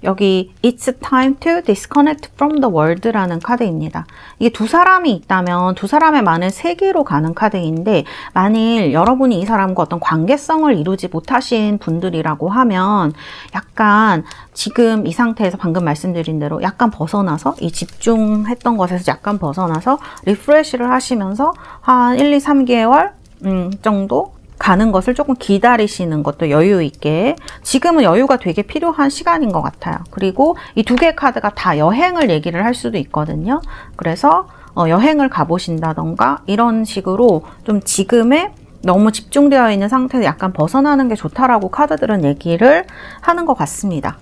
여기 It's time to disconnect from the world라는 카드입니다. 이게 두 사람이 있다면 두 사람의 만을 세계로 가는 카드인데, 만일 여러분이 이 사람과 어떤 관계성을 이루지 못하신 분들이라고 하면 약간 지금 이 상태에서 방금 말씀드린 대로 약간 벗어나서, 이 집중했던 것에서 약간 벗어나서 리프레시를 하시면서 한 1, 2, 3개월 정도 가는 것을 조금 기다리시는 것도 여유 있게, 지금은 여유가 되게 필요한 시간인 것 같아요. 그리고 이 2개의 카드가 다 여행을 얘기를 할 수도 있거든요. 그래서 여행을 가보신다던가 이런 식으로 좀 지금의 너무 집중되어 있는 상태에서 약간 벗어나는 게 좋다라고 카드들은 얘기를 하는 것 같습니다.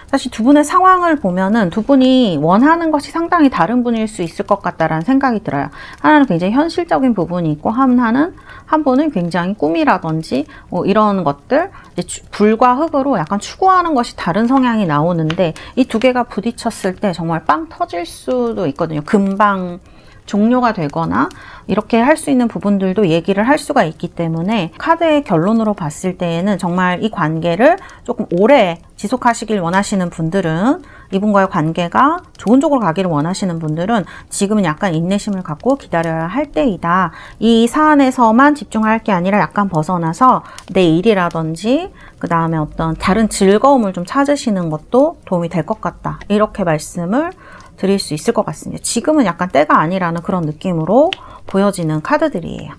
사실 두 분의 상황을 보면은 두 분이 원하는 것이 상당히 다른 분일 수 있을 것 같다라는 생각이 들어요. 하나는 굉장히 현실적인 부분이 있고, 한 분은 굉장히 꿈이라든지 이런 것들, 불과 흙으로 약간 추구하는 것이 다른 성향이 나오는데, 이 2개가 부딪혔을 때 정말 빵 터질 수도 있거든요. 금방 종료가 되거나 이렇게 할 수 있는 부분들도 얘기를 할 수가 있기 때문에, 카드의 결론으로 봤을 때에는 정말 이 관계를 조금 오래 지속하시길 원하시는 분들은, 이분과의 관계가 좋은 쪽으로 가기를 원하시는 분들은 지금은 약간 인내심을 갖고 기다려야 할 때이다. 이 사안에서만 집중할 게 아니라 약간 벗어나서 내 일이라든지 그 다음에 어떤 다른 즐거움을 좀 찾으시는 것도 도움이 될 것 같다. 이렇게 말씀을 드릴 수 있을 것 같습니다. 지금은 약간 때가 아니라는 그런 느낌으로 보여지는 카드들이에요.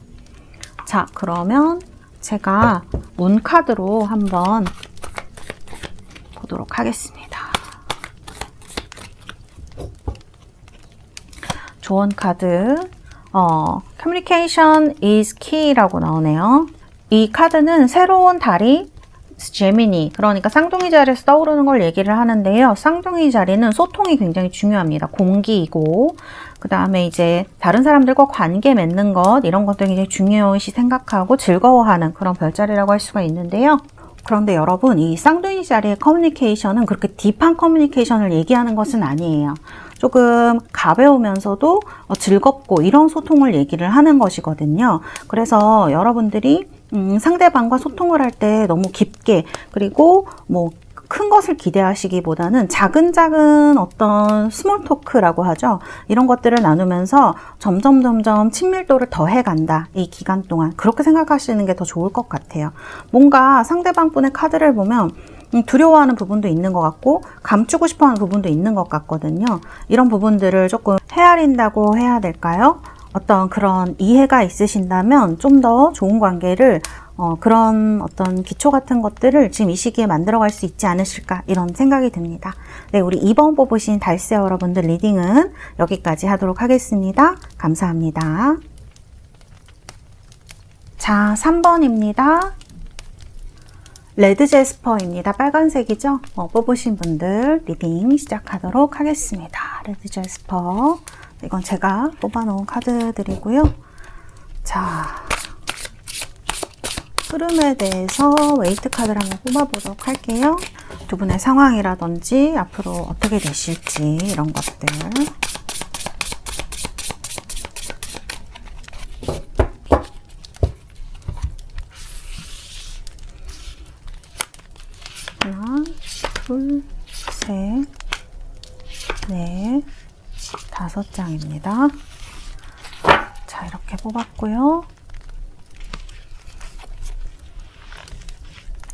자, 그러면 제가 문 카드로 한번 보도록 하겠습니다. 조언 카드, Communication is key라고 나오네요. 이 카드는 새로운 달이 제미니, 그러니까 쌍둥이 자리에서 떠오르는 걸 얘기를 하는데요. 쌍둥이 자리는 소통이 굉장히 중요합니다. 공기이고, 그 다음에 이제 다른 사람들과 관계 맺는 것, 이런 것도 굉장히 중요시 생각하고 즐거워하는 그런 별자리라고 할 수가 있는데요. 그런데 여러분, 이 쌍둥이 자리의 커뮤니케이션은 그렇게 딥한 커뮤니케이션을 얘기하는 것은 아니에요. 조금 가벼우면서도 즐겁고 이런 소통을 얘기를 하는 것이거든요. 그래서 여러분들이 상대방과 소통을 할 때 너무 깊게, 그리고 뭐 큰 것을 기대하시기보다는 작은 어떤 스몰 토크라고 하죠. 이런 것들을 나누면서 점점 친밀도를 더해간다. 이 기간 동안 그렇게 생각하시는 게 더 좋을 것 같아요. 뭔가 상대방 분의 카드를 보면 두려워하는 부분도 있는 것 같고 감추고 싶어하는 부분도 있는 것 같거든요. 이런 부분들을 조금 헤아린다고 해야 될까요? 어떤 그런 이해가 있으신다면 좀 더 좋은 관계를 그런 어떤 기초 같은 것들을 지금 이 시기에 만들어갈 수 있지 않으실까, 이런 생각이 듭니다. 네, 우리 2번 뽑으신 달세 여러분들 리딩은 여기까지 하도록 하겠습니다. 감사합니다. 자, 3번입니다. 레드 제스퍼입니다. 빨간색이죠? 뽑으신 분들 리딩 시작하도록 하겠습니다. 레드 제스퍼. 이건 제가 뽑아놓은 카드들이고요. 자, 흐름에 대해서 웨이트 카드를 한번 뽑아보도록 할게요. 두 분의 상황이라든지 앞으로 어떻게 되실지 이런 것들. 5장입니다. 자, 이렇게 뽑았고요.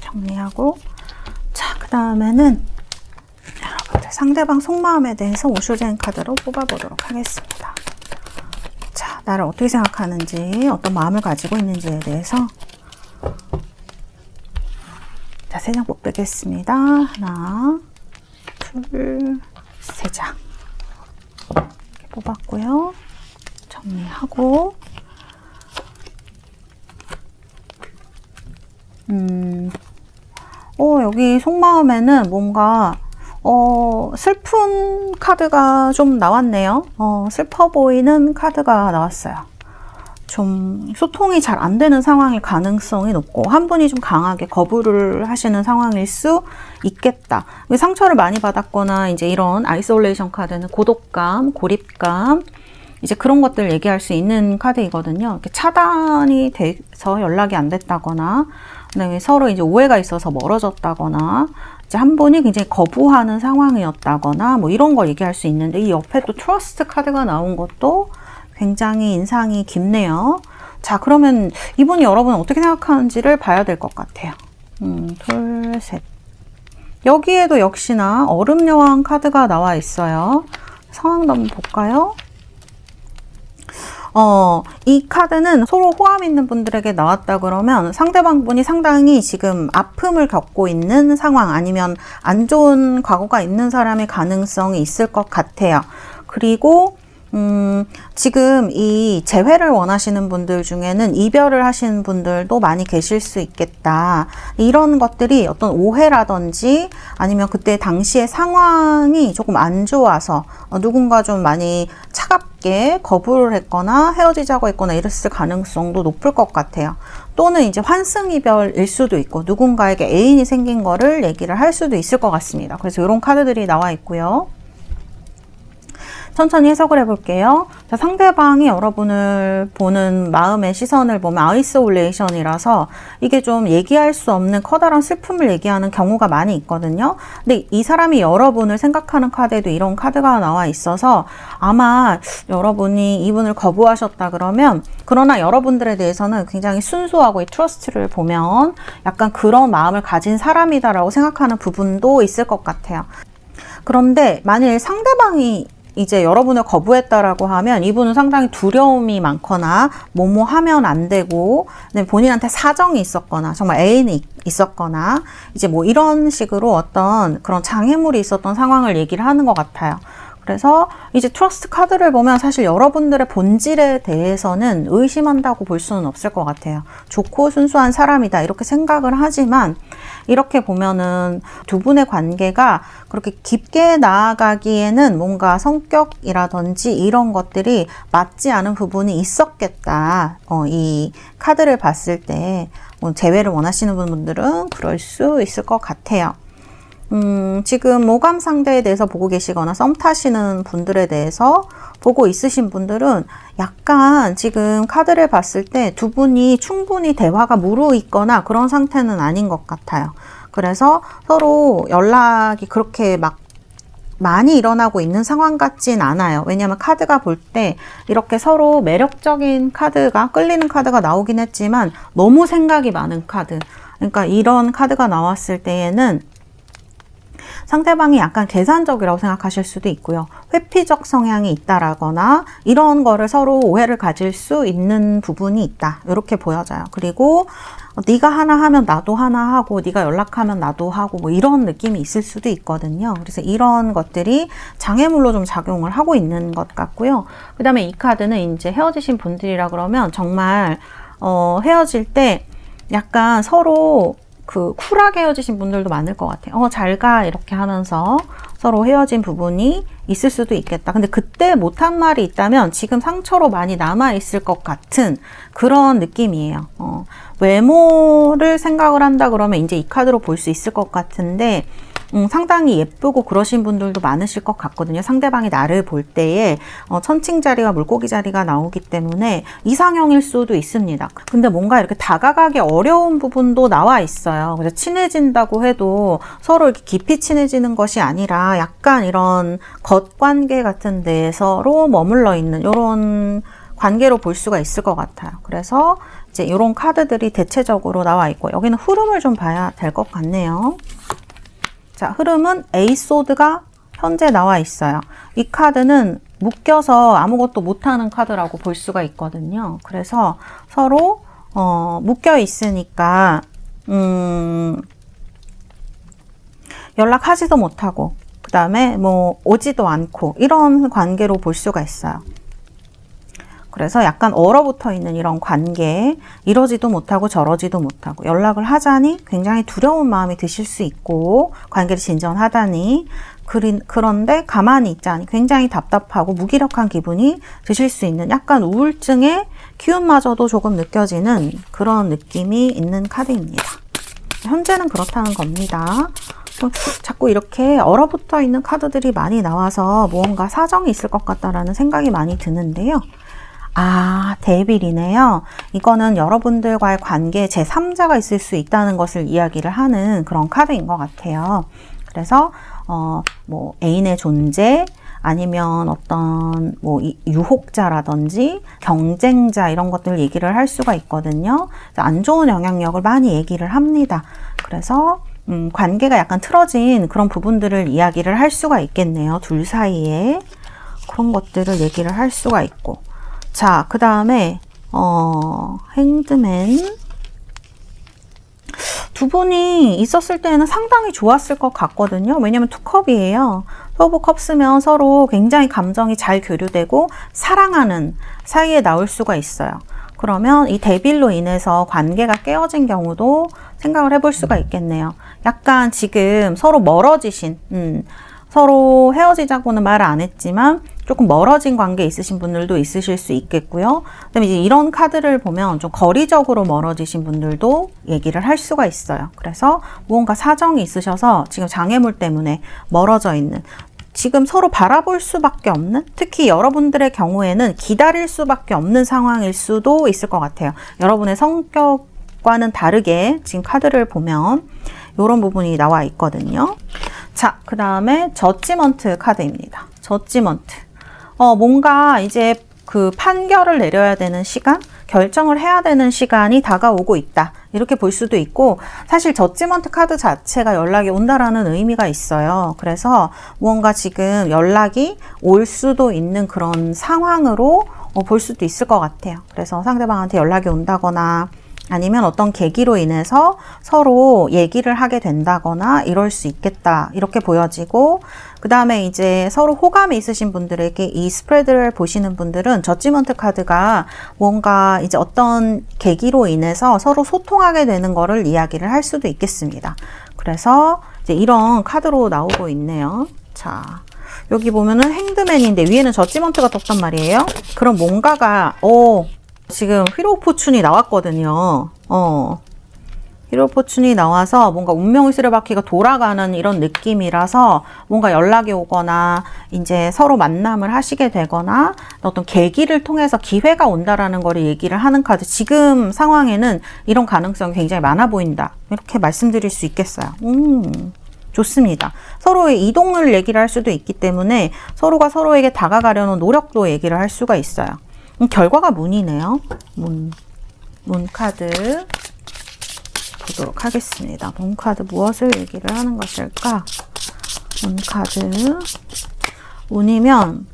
정리하고, 자, 그 다음에는 여러분들 상대방 속마음에 대해서 오쇼젠 카드로 뽑아보도록 하겠습니다. 자, 나를 어떻게 생각하는지, 어떤 마음을 가지고 있는지에 대해서 자, 3장 뽑겠습니다. 하나, 둘, 3장 이렇게 뽑았고요. 정리하고, 여기 속마음에는 뭔가 슬픈 카드가 좀 나왔네요. 슬퍼 보이는 카드가 나왔어요. 좀 소통이 잘 안 되는 상황일 가능성이 높고, 한 분이 좀 강하게 거부를 하시는 상황일 수 있겠다. 상처를 많이 받았거나, 이제 이런 아이솔레이션 카드는 고독감, 고립감, 이제 그런 것들 얘기할 수 있는 카드이거든요. 이렇게 차단이 돼서 연락이 안 됐다거나, 그다음에 서로 이제 오해가 있어서 멀어졌다거나, 이제 한 분이 굉장히 거부하는 상황이었다거나, 뭐 이런 걸 얘기할 수 있는데, 이 옆에 또 트러스트 카드가 나온 것도 굉장히 인상이 깊네요. 자, 그러면 이분이 여러분 어떻게 생각하는지를 봐야 될 것 같아요. 둘, 셋. 여기에도 역시나 얼음 여왕 카드가 나와 있어요. 상황도 한번 볼까요? 이 카드는 서로 호감 있는 분들에게 나왔다 그러면 상대방 분이 상당히 지금 아픔을 겪고 있는 상황, 아니면 안 좋은 과거가 있는 사람의 가능성이 있을 것 같아요. 그리고 지금 이 재회를 원하시는 분들 중에는 이별을 하시는 분들도 많이 계실 수 있겠다. 이런 것들이 어떤 오해라든지, 아니면 그때 당시의 상황이 조금 안 좋아서 누군가 좀 많이 차갑게 거부를 했거나 헤어지자고 했거나 이랬을 가능성도 높을 것 같아요. 또는 이제 환승 이별일 수도 있고, 누군가에게 애인이 생긴 거를 얘기를 할 수도 있을 것 같습니다. 그래서 이런 카드들이 나와 있고요. 천천히 해석을 해볼게요. 자, 상대방이 여러분을 보는 마음의 시선을 보면 아이솔레이션이라서 이게 좀 얘기할 수 없는 커다란 슬픔을 얘기하는 경우가 많이 있거든요. 근데 이 사람이 여러분을 생각하는 카드에도 이런 카드가 나와 있어서 아마 여러분이 이분을 거부하셨다 그러면, 그러나 여러분들에 대해서는 굉장히 순수하고 이 트러스트를 보면 약간 그런 마음을 가진 사람이다라고 생각하는 부분도 있을 것 같아요. 그런데 만일 상대방이 이제 여러분을 거부했다라고 하면 이분은 상당히 두려움이 많거나, 뭐뭐 하면 안 되고, 본인한테 사정이 있었거나, 정말 애인이 있었거나, 이제 뭐 이런 식으로 어떤 그런 장애물이 있었던 상황을 얘기를 하는 것 같아요. 그래서 이제 트러스트 카드를 보면 사실 여러분들의 본질에 대해서는 의심한다고 볼 수는 없을 것 같아요. 좋고 순수한 사람이다 이렇게 생각을 하지만, 이렇게 보면은 두 분의 관계가 그렇게 깊게 나아가기에는 뭔가 성격이라든지 이런 것들이 맞지 않은 부분이 있었겠다. 이 카드를 봤을 때 재회를 원하시는 분들은 그럴 수 있을 것 같아요. 지금 모감 상대에 대해서 보고 계시거나 썸 타시는 분들에 대해서 보고 있으신 분들은 약간 지금 카드를 봤을 때 두 분이 충분히 대화가 무르익거나 그런 상태는 아닌 것 같아요. 그래서 서로 연락이 그렇게 막 많이 일어나고 있는 상황 같진 않아요. 왜냐하면 카드가 볼 때 이렇게 서로 매력적인 카드가, 끌리는 카드가 나오긴 했지만 너무 생각이 많은 카드, 그러니까 이런 카드가 나왔을 때에는 상대방이 약간 계산적이라고 생각하실 수도 있고요. 회피적 성향이 있다라거나 이런 거를 서로 오해를 가질 수 있는 부분이 있다. 이렇게 보여져요. 그리고 네가 하나 하면 나도 하나 하고, 네가 연락하면 나도 하고, 뭐 이런 느낌이 있을 수도 있거든요. 그래서 이런 것들이 장애물로 좀 작용을 하고 있는 것 같고요. 그 다음에 이 카드는 이제 헤어지신 분들이라 그러면 정말 헤어질 때 약간 서로 쿨하게 헤어지신 분들도 많을 것 같아요. 잘 가 이렇게 하면서 서로 헤어진 부분이 있을 수도 있겠다. 근데 그때 못한 말이 있다면 지금 상처로 많이 남아있을 것 같은 그런 느낌이에요. 외모를 생각을 한다 그러면 이제 이 카드로 볼 수 있을 것 같은데, 상당히 예쁘고 그러신 분들도 많으실 것 같거든요. 상대방이 나를 볼 때에 천칭 자리와 물고기 자리가 나오기 때문에 이상형일 수도 있습니다. 근데 뭔가 이렇게 다가가기 어려운 부분도 나와 있어요. 그래서 친해진다고 해도 서로 이렇게 깊이 친해지는 것이 아니라 약간 이런 겉관계 같은 데서로 머물러 있는 이런 관계로 볼 수가 있을 것 같아요. 그래서 이제 이런 카드들이 대체적으로 나와 있고, 여기는 흐름을 좀 봐야 될 것 같네요. 자, 흐름은 에이소드가 현재 나와 있어요. 이 카드는 묶여서 아무것도 못하는 카드라고 볼 수가 있거든요. 그래서 서로 묶여 있으니까 연락하지도 못하고, 그 다음에 뭐 오지도 않고 이런 관계로 볼 수가 있어요. 그래서 약간 얼어붙어 있는 이런 관계, 이러지도 못하고 저러지도 못하고, 연락을 하자니 굉장히 두려운 마음이 드실 수 있고, 관계를 진전하다니, 그런데 가만히 있자니 굉장히 답답하고 무기력한 기분이 드실 수 있는 약간 우울증의 기운마저도 조금 느껴지는 그런 느낌이 있는 카드입니다. 현재는 그렇다는 겁니다. 자꾸 이렇게 얼어붙어 있는 카드들이 많이 나와서 무언가 사정이 있을 것 같다라는 생각이 많이 드는데요. 아, 데빌이네요. 이거는 여러분들과의 관계에 제3자가 있을 수 있다는 것을 이야기를 하는 그런 카드인 것 같아요. 그래서 뭐 애인의 존재, 아니면 어떤 뭐 유혹자라든지 경쟁자, 이런 것들 얘기를 할 수가 있거든요. 안 좋은 영향력을 많이 얘기를 합니다. 그래서 관계가 약간 틀어진 그런 부분들을 이야기를 할 수가 있겠네요. 둘 사이에 그런 것들을 얘기를 할 수가 있고. 자, 그 다음에 행드맨. 두 분이 있었을 때는 상당히 좋았을 것 같거든요. 왜냐면 투컵이에요. 투 컵 쓰면 서로 굉장히 감정이 잘 교류되고 사랑하는 사이에 나올 수가 있어요. 그러면 이 데빌로 인해서 관계가 깨어진 경우도 생각을 해볼 수가 있겠네요. 약간 지금 서로 멀어지신, 서로 헤어지자고는 말을 안 했지만 조금 멀어진 관계에 있으신 분들도 있으실 수 있겠고요. 그다음에 이제 이런 카드를 보면 좀 거리적으로 멀어지신 분들도 얘기를 할 수가 있어요. 그래서 무언가 사정이 있으셔서 지금 장애물 때문에 멀어져 있는, 지금 서로 바라볼 수밖에 없는, 특히 여러분들의 경우에는 기다릴 수밖에 없는 상황일 수도 있을 것 같아요. 여러분의 성격과는 다르게 지금 카드를 보면 이런 부분이 나와 있거든요. 자, 그 다음에 저지먼트 카드입니다. 저지먼트. 뭔가 이제 그 판결을 내려야 되는 시간, 결정을 해야 되는 시간이 다가오고 있다, 이렇게 볼 수도 있고, 사실 저지먼트 카드 자체가 연락이 온다라는 의미가 있어요. 그래서 무언가 지금 연락이 올 수도 있는 그런 상황으로 볼 수도 있을 것 같아요. 그래서 상대방한테 연락이 온다거나 아니면 어떤 계기로 인해서 서로 얘기를 하게 된다거나 이럴 수 있겠다, 이렇게 보여지고, 그 다음에 이제 서로 호감이 있으신 분들에게 이 스프레드를 보시는 분들은 저지먼트 카드가 뭔가 이제 어떤 계기로 인해서 서로 소통하게 되는 거를 이야기를 할 수도 있겠습니다. 그래서 이제 이런 카드로 나오고 있네요. 자, 여기 보면은 행드맨인데 위에는 저지먼트가 떴단 말이에요. 그럼 뭔가가 지금 휘로 포춘이 나왔거든요. 휘로 포춘이 나와서 뭔가 운명의 수레바퀴가 돌아가는 이런 느낌이라서 뭔가 연락이 오거나 이제 서로 만남을 하시게 되거나 어떤 계기를 통해서 기회가 온다라는 거를 얘기를 하는 카드. 지금 상황에는 이런 가능성이 굉장히 많아 보인다, 이렇게 말씀드릴 수 있겠어요. 좋습니다. 서로의 이동을 얘기를 할 수도 있기 때문에 서로가 서로에게 다가가려는 노력도 얘기를 할 수가 있어요. 결과가 문이네요. 문 카드 보도록 하겠습니다. 문 카드 무엇을 얘기를 하는 것일까? 문 카드. 문이면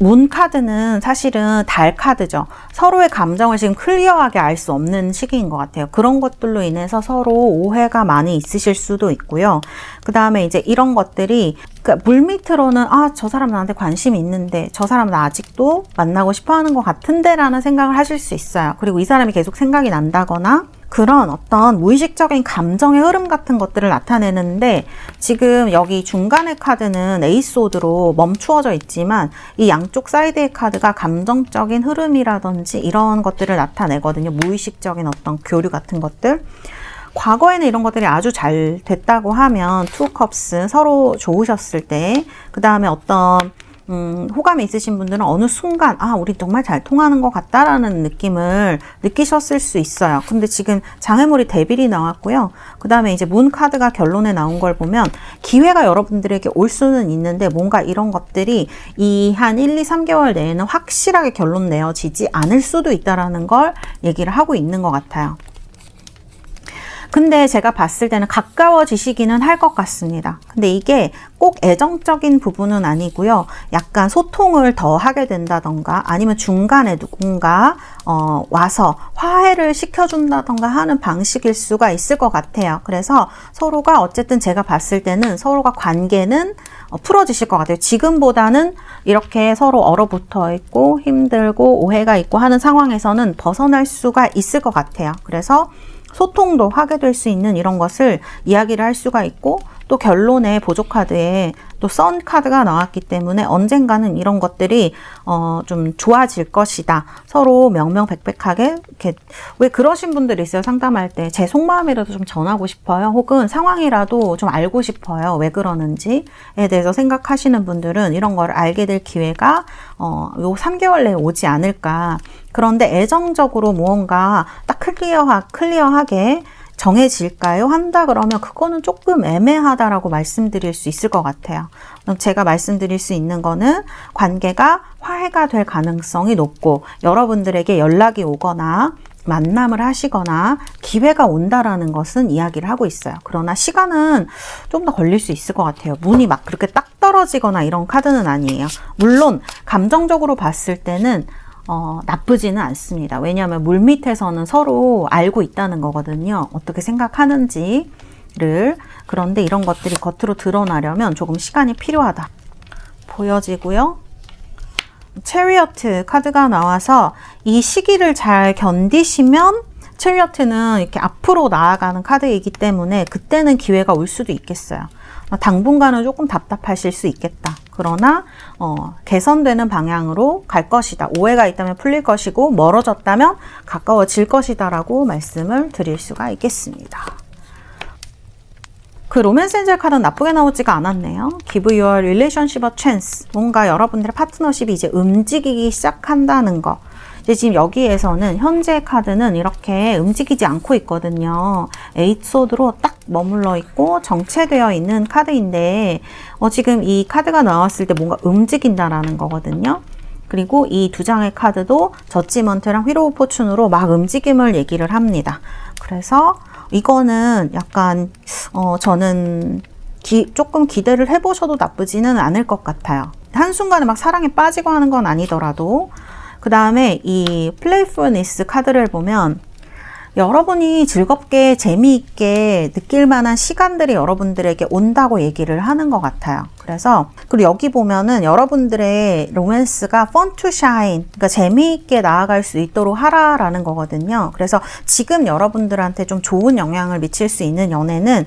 문 카드는 사실은 달 카드죠. 서로의 감정을 지금 클리어하게 알 수 없는 시기인 것 같아요. 그런 것들로 인해서 서로 오해가 많이 있으실 수도 있고요. 그 다음에 이제 이런 것들이, 그러니까 물밑으로는 저 사람 나한테 관심이 있는데, 저 사람 나 아직도 만나고 싶어 하는 것 같은데 라는 생각을 하실 수 있어요. 그리고 이 사람이 계속 생각이 난다거나 그런 어떤 무의식적인 감정의 흐름 같은 것들을 나타내는데, 지금 여기 중간의 카드는 에이스오드로 멈추어져 있지만 이 양쪽 사이드의 카드가 감정적인 흐름이라든지 이런 것들을 나타내거든요. 무의식적인 어떤 교류 같은 것들. 과거에는 이런 것들이 아주 잘 됐다고 하면 투 컵스, 서로 좋으셨을 때, 그 다음에 어떤 호감이 있으신 분들은 어느 순간 우리 정말 잘 통하는 것 같다라는 느낌을 느끼셨을 수 있어요. 근데 지금 장애물이 데빌이 나왔고요. 그 다음에 이제 문 카드가 결론에 나온 걸 보면 기회가 여러분들에게 올 수는 있는데 뭔가 이런 것들이 이 한 1, 2, 3개월 내에는 확실하게 결론 내어지지 않을 수도 있다라는 걸 얘기를 하고 있는 것 같아요. 근데 제가 봤을 때는 가까워지시기는 할 것 같습니다. 근데 이게 꼭 애정적인 부분은 아니고요. 약간 소통을 더 하게 된다던가 아니면 중간에 누군가 와서 화해를 시켜준다던가 하는 방식일 수가 있을 것 같아요. 그래서 서로가 어쨌든 제가 봤을 때는 서로가 관계는 풀어지실 것 같아요. 지금보다는 이렇게 서로 얼어붙어 있고 힘들고 오해가 있고 하는 상황에서는 벗어날 수가 있을 것 같아요. 그래서 소통도 하게 될 수 있는 이런 것을 이야기를 할 수가 있고, 또 결론에 보조 카드에 또 선 카드가 나왔기 때문에 언젠가는 이런 것들이 좀 좋아질 것이다. 서로 명명백백하게 이렇게. 왜 그러신 분들이 있어요. 상담할 때 제 속마음이라도 좀 전하고 싶어요. 혹은 상황이라도 좀 알고 싶어요. 왜 그러는지에 대해서 생각하시는 분들은 이런 걸 알게 될 기회가 요 3개월 내에 오지 않을까. 그런데 애정적으로 무언가 딱 클리어하게 정해질까요? 한다 그러면 그거는 조금 애매하다라고 말씀드릴 수 있을 것 같아요. 제가 말씀드릴 수 있는 거는 관계가 화해가 될 가능성이 높고, 여러분들에게 연락이 오거나 만남을 하시거나 기회가 온다라는 것은 이야기를 하고 있어요. 그러나 시간은 좀 더 걸릴 수 있을 것 같아요. 문이 막 그렇게 딱 떨어지거나 이런 카드는 아니에요. 물론 감정적으로 봤을 때는 나쁘지는 않습니다. 왜냐하면 물밑에서는 서로 알고 있다는 거거든요. 어떻게 생각하는지를. 그런데 이런 것들이 겉으로 드러나려면 조금 시간이 필요하다. 보여지고요. 체리어트 카드가 나와서 이 시기를 잘 견디시면, 체리어트는 이렇게 앞으로 나아가는 카드이기 때문에 그때는 기회가 올 수도 있겠어요. 당분간은 조금 답답하실 수 있겠다. 그러나 개선되는 방향으로 갈 것이다. 오해가 있다면 풀릴 것이고, 멀어졌다면 가까워질 것이다 라고 말씀을 드릴 수가 있겠습니다. 그 로맨스 엔젤 카드는 나쁘게 나오지가 않았네요. Give your relationship a chance. 뭔가 여러분들의 파트너십이 이제 움직이기 시작한다는 거. 이제 지금 여기에서는 현재 카드는 이렇게 움직이지 않고 있거든요. 에이트소드로 딱 머물러 있고 정체되어 있는 카드인데, 지금 이 카드가 나왔을 때 뭔가 움직인다라는 거거든요. 그리고 이 두 장의 카드도 저지먼트랑 휠 오브 포춘으로 막 움직임을 얘기를 합니다. 그래서 이거는 약간 저는 조금 기대를 해보셔도 나쁘지는 않을 것 같아요. 한순간에 막 사랑에 빠지고 하는 건 아니더라도. 그 다음에 이 플레이풀니스 카드를 보면 여러분이 즐겁게 재미있게 느낄 만한 시간들이 여러분들에게 온다고 얘기를 하는 것 같아요. 그래서 그리고 여기 보면은 여러분들의 로맨스가 fun to shine, 그러니까 재미있게 나아갈 수 있도록 하라라는 거거든요. 그래서 지금 여러분들한테 좀 좋은 영향을 미칠 수 있는 연애는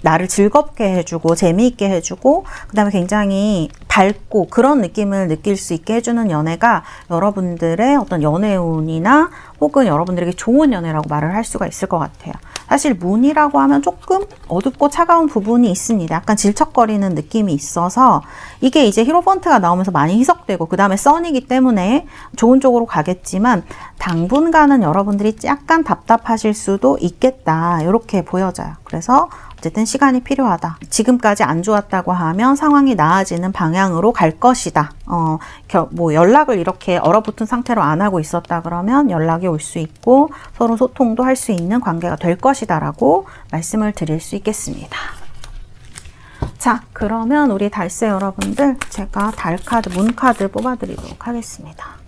나를 즐겁게 해주고 재미있게 해주고, 그 다음에 굉장히 밝고 그런 느낌을 느낄 수 있게 해주는 연애가 여러분들의 어떤 연애운이나 혹은 여러분들에게 좋은 연애라고 말을 할 수가 있을 것 같아요. 사실 문이라고 하면 조금 어둡고 차가운 부분이 있습니다. 약간 질척거리는 느낌이 있어서 이게 이제 히로폰트가 나오면서 많이 희석되고, 그 다음에 선이기 때문에 좋은 쪽으로 가겠지만 당분간은 여러분들이 약간 답답하실 수도 있겠다, 이렇게 보여져요. 그래서 어쨌든 시간이 필요하다. 지금까지 안 좋았다고 하면 상황이 나아지는 방향으로 갈 것이다. 뭐 연락을 이렇게 얼어붙은 상태로 안 하고 있었다 그러면 연락이 올 수 있고 서로 소통도 할 수 있는 관계가 될 것이다 라고 말씀을 드릴 수 있겠습니다. 자, 그러면 우리 달세 여러분들, 제가 달 카드, 문 카드 뽑아드리도록 하겠습니다.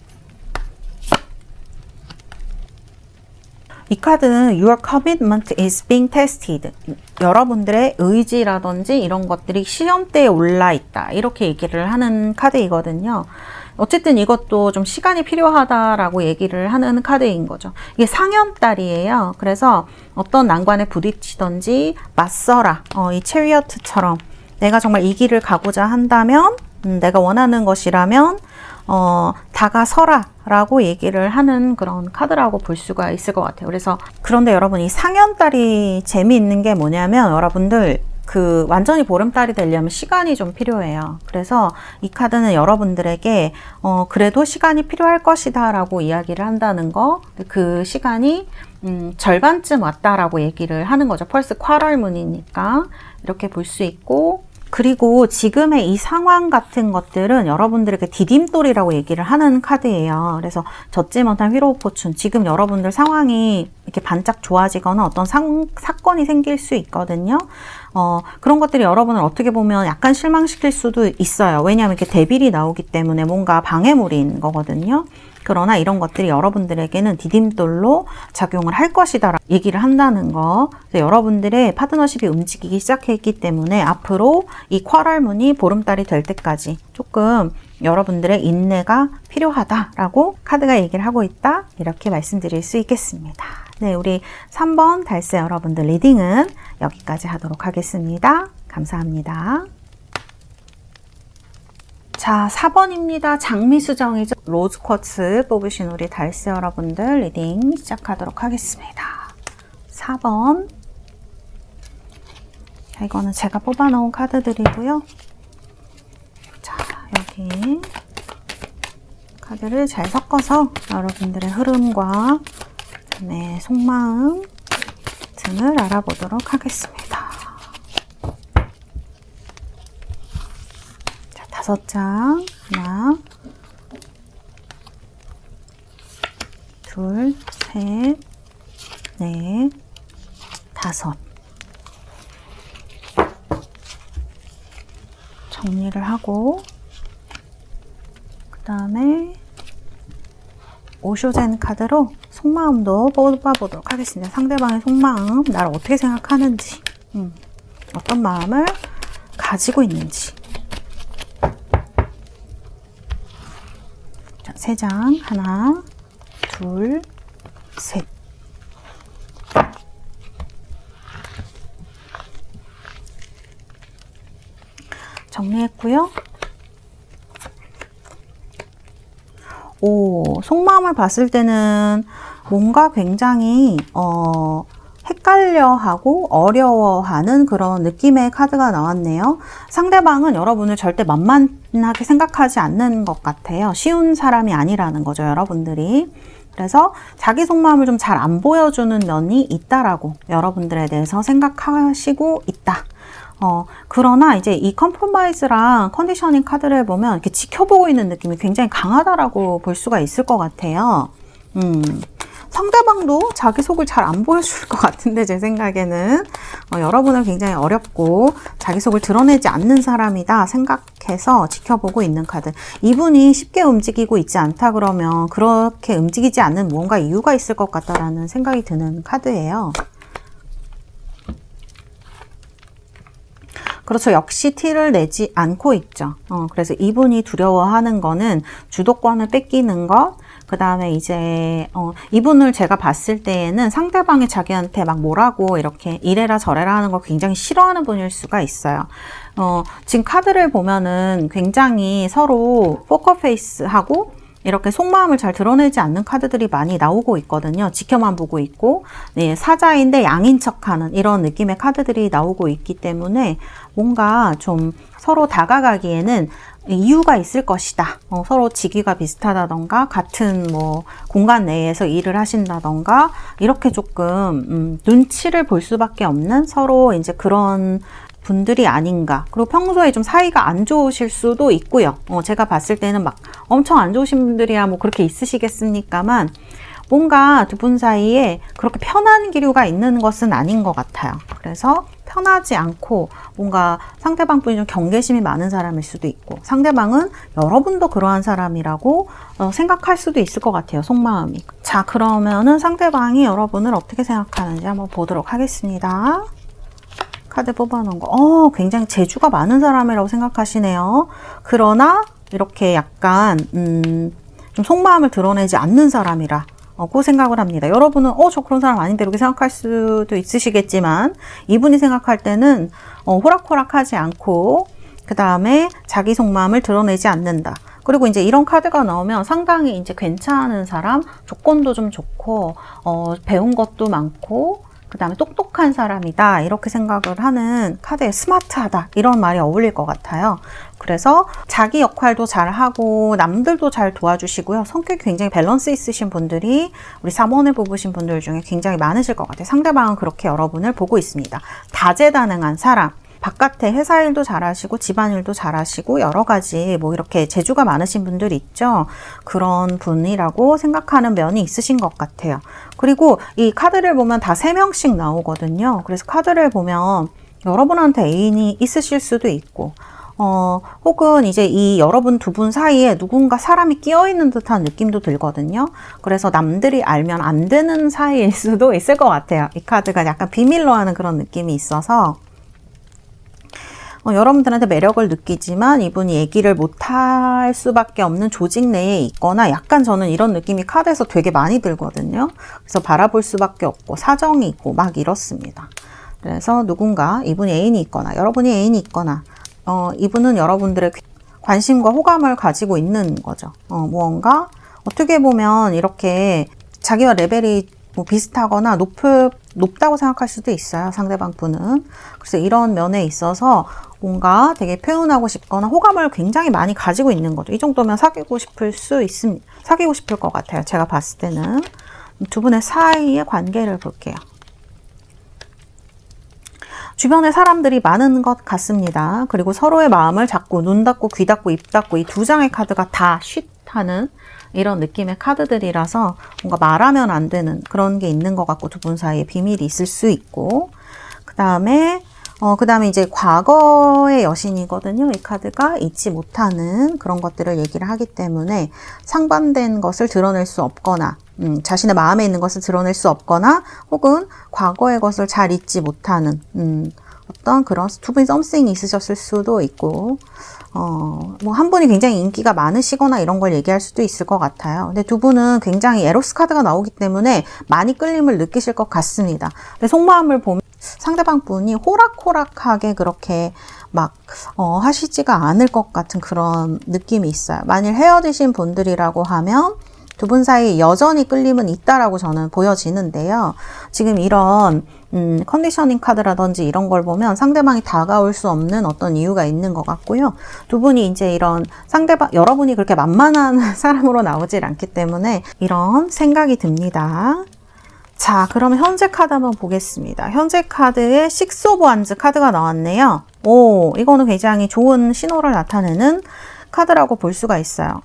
이 카드는 Your commitment is being tested. 여러분들의 의지라든지 이런 것들이 시험대에 올라 있다, 이렇게 얘기를 하는 카드이거든요. 어쨌든 이것도 좀 시간이 필요하다라고 얘기를 하는 카드인 거죠. 이게 상현달이에요. 그래서 어떤 난관에 부딪히던지 맞서라. 이 체리어트처럼 내가 정말 이 길을 가고자 한다면, 내가 원하는 것이라면 다가서라 라고 얘기를 하는 그런 카드라고 볼 수가 있을 것 같아요. 그래서 그런데 여러분, 이 상현달이 재미있는 게 뭐냐면, 여러분들 완전히 보름달이 되려면 시간이 좀 필요해요. 그래서 이 카드는 여러분들에게 그래도 시간이 필요할 것이다 라고 이야기를 한다는 거, 그 시간이 절반쯤 왔다라고 얘기를 하는 거죠. 펄스 쿼럴문이니까 이렇게 볼 수 있고, 그리고 지금의 이 상황 같은 것들은 여러분들에게 디딤돌이라고 얘기를 하는 카드예요. 그래서 젖지 못한 휘로우 포춘, 지금 여러분들 상황이 이렇게 반짝 좋아지거나 어떤 사건이 생길 수 있거든요. 그런 것들이 여러분을 어떻게 보면 약간 실망시킬 수도 있어요. 왜냐하면 이렇게 데빌이 나오기 때문에 뭔가 방해물인 거거든요. 그러나 이런 것들이 여러분들에게는 디딤돌로 작용을 할 것이다 얘기를 한다는 거. 여러분들의 파트너십이 움직이기 시작했기 때문에 앞으로 이 쿼럴문이 보름달이 될 때까지 조금 여러분들의 인내가 필요하다라고 카드가 얘기를 하고 있다, 이렇게 말씀드릴 수 있겠습니다. 네, 우리 3번 달세 여러분들 리딩은 여기까지 하도록 하겠습니다. 감사합니다. 자, 4번입니다. 장미수정이죠. 로즈쿼츠 뽑으신 우리 달세 여러분들 리딩 시작하도록 하겠습니다. 4번. 자, 이거는 제가 뽑아놓은 카드들이고요. 자, 여기 카드를 잘 섞어서 여러분들의 흐름과 그다음에 속마음 등을 알아보도록 하겠습니다. 자, 5장. 하나, 둘, 셋, 넷, 5. 정리를 하고, 그 다음에 오쇼젠 카드로 속마음도 뽑아보도록 하겠습니다. 상대방의 속마음, 나를 어떻게 생각하는지, 어떤 마음을 가지고 있는지. 자, 3장. 하나, 둘, 셋. 정리했고요. 속마음을 봤을 때는 뭔가 굉장히 헷갈려하고 어려워하는 그런 느낌의 카드가 나왔네요. 상대방은 여러분을 절대 만만하게 생각하지 않는 것 같아요. 쉬운 사람이 아니라는 거죠, 여러분들이. 그래서 자기 속마음을 좀 잘 안 보여주는 면이 있다라고 여러분들에 대해서 생각하시고 있다. 그러나 이제 이 컴프로마이즈랑 컨디셔닝 카드를 보면 이렇게 지켜보고 있는 느낌이 굉장히 강하다라고 볼 수가 있을 것 같아요. 상대방도 자기 속을 잘 안 보여줄 것 같은데, 제 생각에는 여러분은 굉장히 어렵고 자기 속을 드러내지 않는 사람이다 생각해서 지켜보고 있는 카드. 이분이 쉽게 움직이고 있지 않다 그러면 그렇게 움직이지 않는 무언가 이유가 있을 것 같다라는 생각이 드는 카드예요. 그렇죠. 역시 티를 내지 않고 있죠. 그래서 이분이 두려워하는 거는 주도권을 뺏기는 것, 그 다음에 이제 이분을 제가 봤을 때에는 상대방이 자기한테 막 뭐라고 이렇게 이래라 저래라 하는 걸 굉장히 싫어하는 분일 수가 있어요. 지금 카드를 보면은 굉장히 서로 포커페이스하고 이렇게 속마음을 잘 드러내지 않는 카드들이 많이 나오고 있거든요. 지켜만 보고 있고, 네, 사자인데 양인 척하는 이런 느낌의 카드들이 나오고 있기 때문에 뭔가 좀 서로 다가가기에는 이유가 있을 것이다. 서로 직위가 비슷하다던가 같은 뭐 공간 내에서 일을 하신다던가 이렇게 조금 눈치를 볼 수밖에 없는 서로 이제 그런 분들이 아닌가. 그리고 평소에 좀 사이가 안 좋으실 수도 있고요. 제가 봤을 때는 막 엄청 안 좋으신 분들이야 뭐 그렇게 있으시겠습니까만 뭔가 두 분 사이에 그렇게 편한 기류가 있는 것은 아닌 것 같아요. 그래서 편하지 않고 뭔가 상대방 분이 좀 경계심이 많은 사람일 수도 있고, 상대방은 여러분도 그러한 사람이라고 생각할 수도 있을 것 같아요, 속마음이. 자, 그러면은 상대방이 여러분을 어떻게 생각하는지 한번 보도록 하겠습니다. 카드 뽑아놓은 거. 굉장히 재주가 많은 사람이라고 생각하시네요. 그러나 이렇게 약간 좀 속마음을 드러내지 않는 사람이라 고 생각을 합니다. 여러분은 저 그런 사람 아닌데 이렇게 생각할 수도 있으시겠지만 이분이 생각할 때는 호락호락하지 않고 그 다음에 자기 속마음을 드러내지 않는다. 그리고 이제 이런 카드가 나오면 상당히 이제 괜찮은 사람, 조건도 좀 좋고 배운 것도 많고 그 다음에 똑똑한 사람이다 이렇게 생각을 하는 카드에 스마트하다 이런 말이 어울릴 것 같아요. 그래서 자기 역할도 잘 하고 남들도 잘 도와주시고요. 성격이 굉장히 밸런스 있으신 분들이 우리 3원을 뽑으신 분들 중에 굉장히 많으실 것 같아요. 상대방은 그렇게 여러분을 보고 있습니다. 다재다능한 사람, 바깥에 회사 일도 잘하시고 집안일도 잘하시고 여러 가지 뭐 이렇게 재주가 많으신 분들 있죠. 그런 분이라고 생각하는 면이 있으신 것 같아요. 그리고 이 카드를 보면 다 3명씩 나오거든요. 그래서 카드를 보면 여러분한테 애인이 있으실 수도 있고 혹은 이제 이 여러분 두 분 사이에 누군가 사람이 끼어있는 듯한 느낌도 들거든요. 그래서 남들이 알면 안 되는 사이일 수도 있을 것 같아요. 이 카드가 약간 비밀로 하는 그런 느낌이 있어서 여러분들한테 매력을 느끼지만 이분이 얘기를 못할 수밖에 없는 조직 내에 있거나 약간 저는 이런 느낌이 카드에서 되게 많이 들거든요. 그래서 바라볼 수밖에 없고 사정이 있고 막 이렇습니다. 그래서 누군가 이분이 애인이 있거나 여러분이 애인이 있거나 이분은 여러분들의 관심과 호감을 가지고 있는 거죠. 무언가 어떻게 보면 이렇게 자기와 레벨이 뭐 비슷하거나 높다고 생각할 수도 있어요. 상대방 분은. 그래서 이런 면에 있어서 뭔가 되게 표현하고 싶거나 호감을 굉장히 많이 가지고 있는 거죠. 이 정도면 사귀고 싶을 수 있습니다. 사귀고 싶을 것 같아요. 제가 봤을 때는. 두 분의 사이의 관계를 볼게요. 주변에 사람들이 많은 것 같습니다. 그리고 서로의 마음을 잡고 눈 닫고 귀 닫고 입 닫고 이 두 장의 카드가 다 쉿하는 이런 느낌의 카드들이라서 뭔가 말하면 안 되는 그런 게 있는 것 같고 두 분 사이에 비밀이 있을 수 있고 그 다음에 이제 과거의 여신이거든요. 이 카드가 잊지 못하는 그런 것들을 얘기를 하기 때문에 상반된 것을 드러낼 수 없거나 자신의 마음에 있는 것을 드러낼 수 없거나 혹은 과거의 것을 잘 잊지 못하는 어떤 그런 to be something이 있으셨을 수도 있고 뭐 한 분이 굉장히 인기가 많으시거나 이런 걸 얘기할 수도 있을 것 같아요. 근데 두 분은 굉장히 에로스 카드가 나오기 때문에 많이 끌림을 느끼실 것 같습니다. 근데 속마음을 보면 상대방 분이 호락호락하게 그렇게 막 하시지가 않을 것 같은 그런 느낌이 있어요. 만일 헤어지신 분들이라고 하면 두 분 사이 여전히 끌림은 있다라고 저는 보여지는데요. 지금 이런 컨디셔닝 카드라든지 이런 걸 보면 상대방이 다가올 수 없는 어떤 이유가 있는 것 같고요. 두 분이 이제 이런 여러분이 그렇게 만만한 사람으로 나오질 않기 때문에 이런 생각이 듭니다. 자, 그러면 현재 카드 한번 보겠습니다. 현재 카드에 식스 오브 완즈 카드가 나왔네요. 이거는 굉장히 좋은 신호를 나타내는 카드라고 볼 수가 있어요.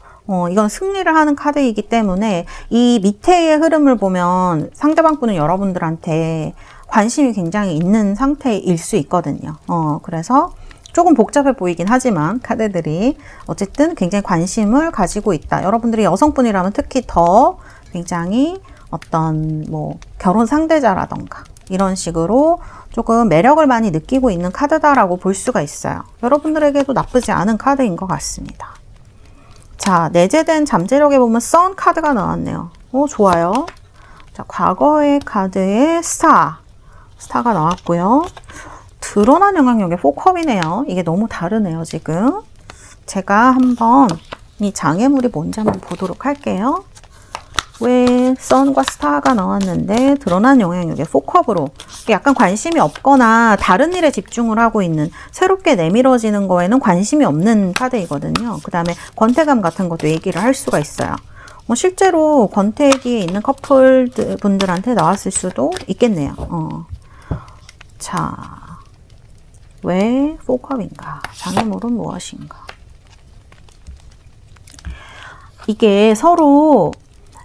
이건 승리를 하는 카드이기 때문에 이 밑에의 흐름을 보면 상대방 분은 여러분들한테 관심이 굉장히 있는 상태일 수 있거든요. 그래서 조금 복잡해 보이긴 하지만 카드들이 어쨌든 굉장히 관심을 가지고 있다. 여러분들이 여성분이라면 특히 더 굉장히 어떤 뭐 결혼 상대자라던가 이런 식으로 조금 매력을 많이 느끼고 있는 카드다라고 볼 수가 있어요. 여러분들에게도 나쁘지 않은 카드인 것 같습니다. 자, 내재된 잠재력에 보면 선 카드가 나왔네요. 좋아요. 자, 과거의 카드에 스타가 나왔고요. 드러난 영향력의 4컵이네요. 이게 너무 다르네요, 지금. 제가 한번 이 장애물이 뭔지 한번 보도록 할게요. 왜 선과 스타가 나왔는데 드러난 영향력의 4컵으로 약간 관심이 없거나 다른 일에 집중을 하고 있는 새롭게 내밀어지는 거에는 관심이 없는 카드이거든요. 그 다음에 권태감 같은 것도 얘기를 할 수가 있어요. 실제로 권태기에 있는 커플 분들한테 나왔을 수도 있겠네요. 자, 왜 4컵인가? 장애물은 무엇인가? 이게 서로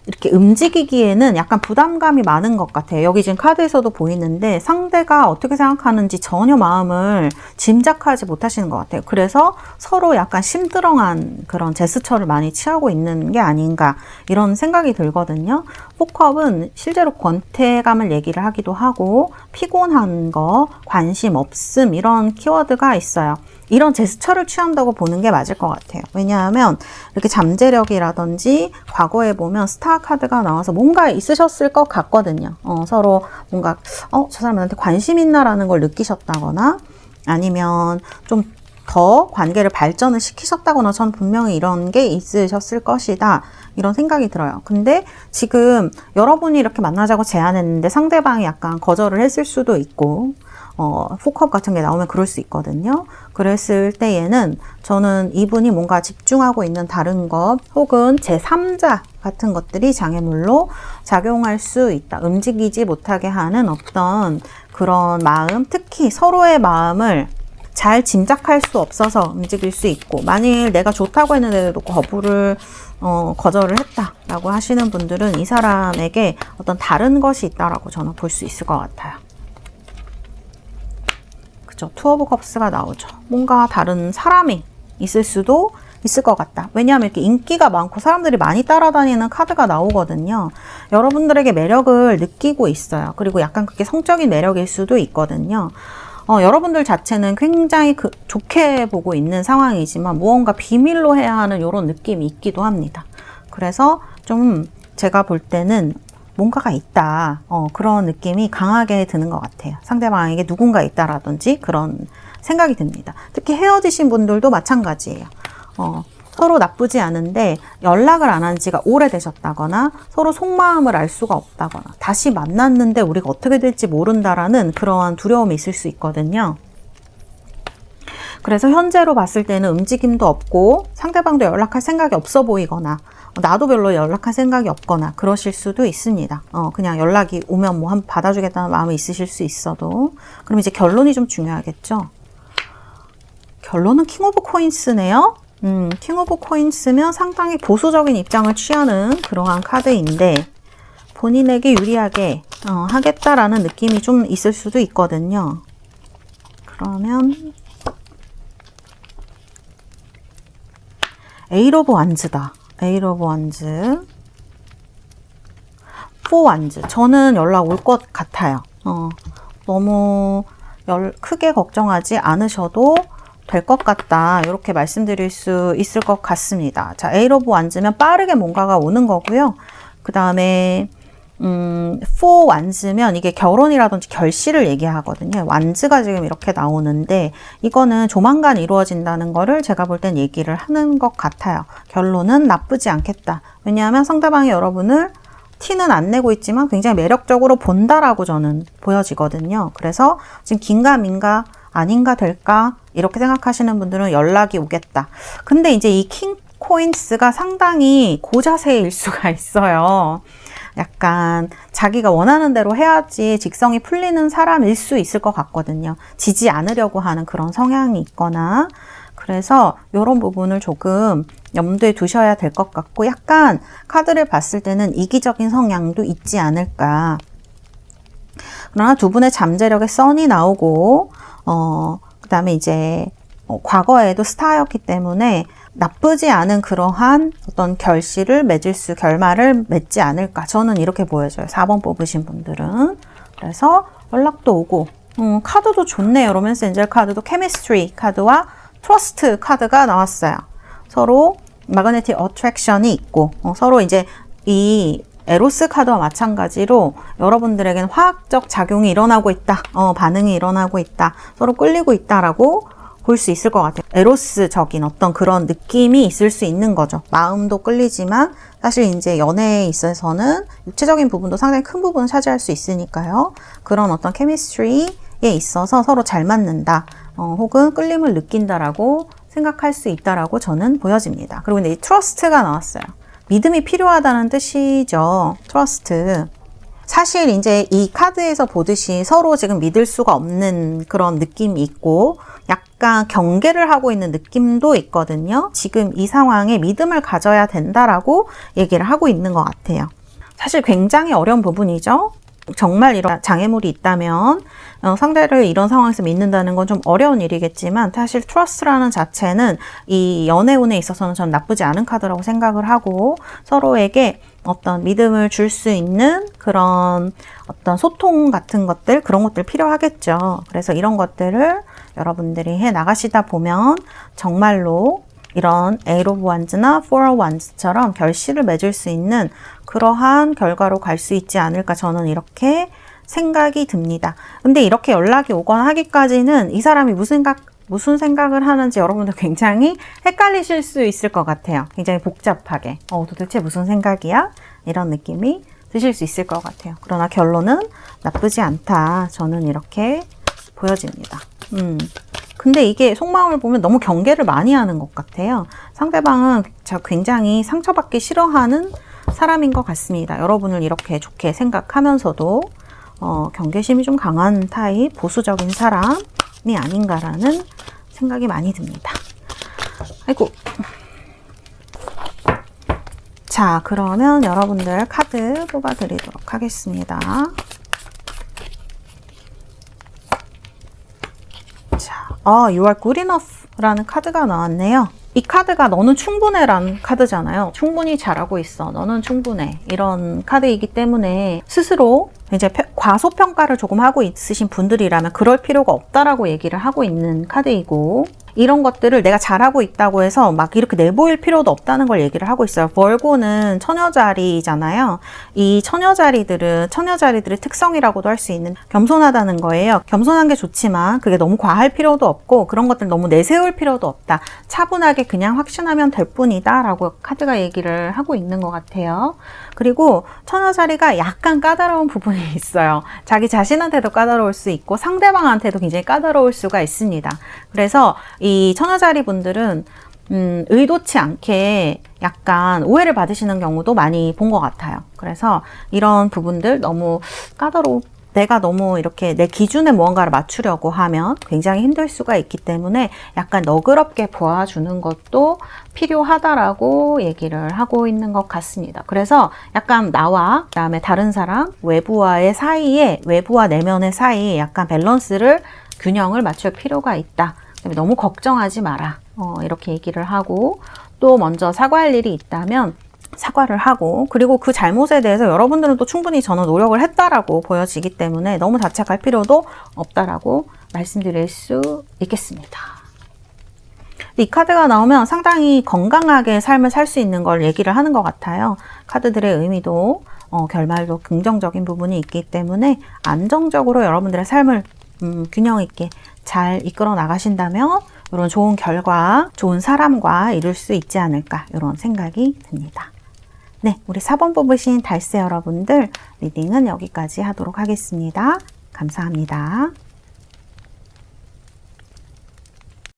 이렇게 움직이기에는 약간 부담감이 많은 것 같아요. 여기 지금 카드에서도 보이는데 상대가 어떻게 생각하는지 전혀 마음을 짐작하지 못하시는 것 같아요. 그래서 서로 약간 심드렁한 그런 제스처를 많이 취하고 있는 게 아닌가 이런 생각이 들거든요. 4컵은 실제로 권태감을 얘기를 하기도 하고 피곤한 거, 관심 없음 이런 키워드가 있어요. 이런 제스처를 취한다고 보는 게 맞을 것 같아요. 왜냐하면 이렇게 잠재력이라든지 과거에 보면 스타 카드가 나와서 뭔가 있으셨을 것 같거든요. 서로 뭔가 저 사람한테 관심 있나라는 걸 느끼셨다거나 아니면 좀 더 관계를 발전을 시키셨다거나 전 분명히 이런 게 있으셨을 것이다. 이런 생각이 들어요. 근데 지금 여러분이 이렇게 만나자고 제안했는데 상대방이 약간 거절을 했을 수도 있고 4컵 같은 게 나오면 그럴 수 있거든요. 그랬을 때에는 저는 이분이 뭔가 집중하고 있는 다른 것 혹은 제3자 같은 것들이 장애물로 작용할 수 있다. 움직이지 못하게 하는 어떤 그런 마음, 특히 서로의 마음을 잘 짐작할 수 없어서 움직일 수 있고 만일 내가 좋다고 했는데도 거절을 했다라고 하시는 분들은 이 사람에게 어떤 다른 것이 있다라고 저는 볼 수 있을 것 같아요. 그죠? 투 오브 컵스가 나오죠. 뭔가 다른 사람이 있을 수도 있을 것 같다. 왜냐하면 이렇게 인기가 많고 사람들이 많이 따라다니는 카드가 나오거든요. 여러분들에게 매력을 느끼고 있어요. 그리고 약간 그게 성적인 매력일 수도 있거든요. 여러분들 자체는 굉장히 좋게 보고 있는 상황이지만 무언가 비밀로 해야 하는 이런 느낌이 있기도 합니다. 그래서 좀 제가 볼 때는 뭔가가 있다. 그런 느낌이 강하게 드는 것 같아요. 상대방에게 누군가 있다라든지 그런 생각이 듭니다. 특히 헤어지신 분들도 마찬가지예요. 서로 나쁘지 않은데 연락을 안 한 지가 오래되셨다거나 서로 속마음을 알 수가 없다거나 다시 만났는데 우리가 어떻게 될지 모른다라는 그러한 두려움이 있을 수 있거든요. 그래서 현재로 봤을 때는 움직임도 없고 상대방도 연락할 생각이 없어 보이거나 나도 별로 연락할 생각이 없거나 그러실 수도 있습니다. 그냥 연락이 오면 뭐 한번 받아주겠다는 마음이 있으실 수 있어도 그럼 이제 결론이 좀 중요하겠죠. 결론은 킹 오브 코인스네요. 킹 오브 코인스면 상당히 보수적인 입장을 취하는 그러한 카드인데 본인에게 유리하게 하겠다라는 느낌이 좀 있을 수도 있거든요. 그러면 에잇 오브 완즈다. 에잇 오브 완즈, 4 완즈. 저는 연락 올 것 같아요. 너무 크게 걱정하지 않으셔도 될 것 같다. 이렇게 말씀드릴 수 있을 것 같습니다. 자, 에잇 오브 완즈면 빠르게 뭔가가 오는 거고요. 그 다음에 4 완즈면 이게 결혼이라든지 결실을 얘기하거든요. 완즈가 지금 이렇게 나오는데 이거는 조만간 이루어진다는 거를 제가 볼 땐 얘기를 하는 것 같아요. 결론은 나쁘지 않겠다. 왜냐하면 상대방이 여러분을 티는 안 내고 있지만 굉장히 매력적으로 본다라고 저는 보여지거든요. 그래서 지금 긴가민가 아닌가 될까 이렇게 생각하시는 분들은 연락이 오겠다. 근데 이제 이 킹 코인스가 상당히 고자세일 수가 있어요. 약간 자기가 원하는 대로 해야지 직성이 풀리는 사람일 수 있을 것 같거든요. 지지 않으려고 하는 그런 성향이 있거나 그래서 이런 부분을 조금 염두에 두셔야 될 것 같고 약간 카드를 봤을 때는 이기적인 성향도 있지 않을까. 그러나 두 분의 잠재력의 선이 나오고 그 다음에 이제 과거에도 스타였기 때문에 나쁘지 않은 그러한 어떤 결말을 맺지 않을까. 저는 이렇게 보여져요. 4번 뽑으신 분들은. 그래서 연락도 오고, 카드도 좋네요. 로맨스 엔젤 카드도 케미스트리 카드와 트러스트 카드가 나왔어요. 서로 마그네틱 어트랙션이 있고, 서로 이제 이 에로스 카드와 마찬가지로 여러분들에게는 화학적 작용이 일어나고 있다. 반응이 일어나고 있다. 서로 끌리고 있다라고 볼 수 있을 것 같아요. 에로스적인 어떤 그런 느낌이 있을 수 있는 거죠. 마음도 끌리지만 사실 이제 연애에 있어서는 육체적인 부분도 상당히 큰 부분을 차지할 수 있으니까요. 그런 어떤 케미스트리에 있어서 서로 잘 맞는다. 혹은 끌림을 느낀다라고 생각할 수 있다라고 저는 보여집니다. 그리고 이제 이 트러스트가 나왔어요. 믿음이 필요하다는 뜻이죠. 트러스트. 사실 이제 이 카드에서 보듯이 서로 지금 믿을 수가 없는 그런 느낌이 있고 약간 경계를 하고 있는 느낌도 있거든요. 지금 이 상황에 믿음을 가져야 된다라고 얘기를 하고 있는 것 같아요. 사실 굉장히 어려운 부분이죠. 정말 이런 장애물이 있다면 상대를 이런 상황에서 믿는다는 건 좀 어려운 일이겠지만 사실 트러스트라는 자체는 이 연애운에 있어서는 전 나쁘지 않은 카드라고 생각을 하고 서로에게 어떤 믿음을 줄 수 있는 그런 어떤 소통 같은 것들 그런 것들 필요하겠죠. 그래서 이런 것들을 여러분들이 해 나가시다 보면 정말로 이런 Eight of Wands나 Four of Wands처럼 결실을 맺을 수 있는 그러한 결과로 갈 수 있지 않을까 저는 이렇게 생각이 듭니다. 근데 이렇게 연락이 오거나 하기까지는 이 사람이 무슨 생각을 하는지 여러분들 굉장히 헷갈리실 수 있을 것 같아요. 굉장히 복잡하게. 도대체 무슨 생각이야? 이런 느낌이 드실 수 있을 것 같아요. 그러나 결론은 나쁘지 않다. 저는 이렇게 보여집니다. 근데 이게 속마음을 보면 너무 경계를 많이 하는 것 같아요. 상대방은 굉장히 상처받기 싫어하는 사람인 것 같습니다. 여러분을 이렇게 좋게 생각하면서도 경계심이 좀 강한 타입, 보수적인 사람이 아닌가라는 생각이 많이 듭니다. 아이고. 자, 그러면 여러분들 카드 뽑아드리도록 하겠습니다. 자, You are good enough 라는 카드가 나왔네요. 이 카드가 너는 충분해 라는 카드잖아요. 충분히 잘하고 있어. 너는 충분해. 이런 카드이기 때문에 스스로 이제 과소평가를 조금 하고 있으신 분들이라면 그럴 필요가 없다라고 얘기를 하고 있는 카드이고 이런 것들을 내가 잘하고 있다고 해서 막 이렇게 내보일 필요도 없다는 걸 얘기를 하고 있어요. 벌고는 처녀자리잖아요. 이 처녀자리들의 특성이라고도 할 수 있는 겸손하다는 거예요. 겸손한 게 좋지만 그게 너무 과할 필요도 없고 그런 것들 너무 내세울 필요도 없다. 차분하게 그냥 확신하면 될 뿐이다 라고 카드가 얘기를 하고 있는 것 같아요. 그리고 처녀자리가 약간 까다로운 부분이 있어요. 자기 자신한테도 까다로울 수 있고 상대방한테도 굉장히 까다로울 수가 있습니다. 그래서 이 처녀자리 분들은 의도치 않게 약간 오해를 받으시는 경우도 많이 본 것 같아요. 그래서 이런 부분들 너무 내가 너무 이렇게 내 기준에 무언가를 맞추려고 하면 굉장히 힘들 수가 있기 때문에 약간 너그럽게 보아주는 것도 필요하다라고 얘기를 하고 있는 것 같습니다. 그래서 약간 나와 그다음에 다른 사람, 외부와 내면의 사이에 약간 밸런스를 균형을 맞출 필요가 있다. 너무 걱정하지 마라. 이렇게 얘기를 하고 또 먼저 사과할 일이 있다면 사과를 하고 그리고 그 잘못에 대해서 여러분들은 또 충분히 저는 노력을 했다라고 보여지기 때문에 너무 자책할 필요도 없다라고 말씀드릴 수 있겠습니다. 이 카드가 나오면 상당히 건강하게 삶을 살 수 있는 걸 얘기를 하는 것 같아요. 카드들의 의미도 결말도 긍정적인 부분이 있기 때문에 안정적으로 여러분들의 삶을 균형 있게 잘 이끌어 나가신다면 이런 좋은 결과, 좋은 사람과 이룰 수 있지 않을까 이런 생각이 듭니다. 네, 우리 4번 뽑으신 달세 여러분들 리딩은 여기까지 하도록 하겠습니다. 감사합니다.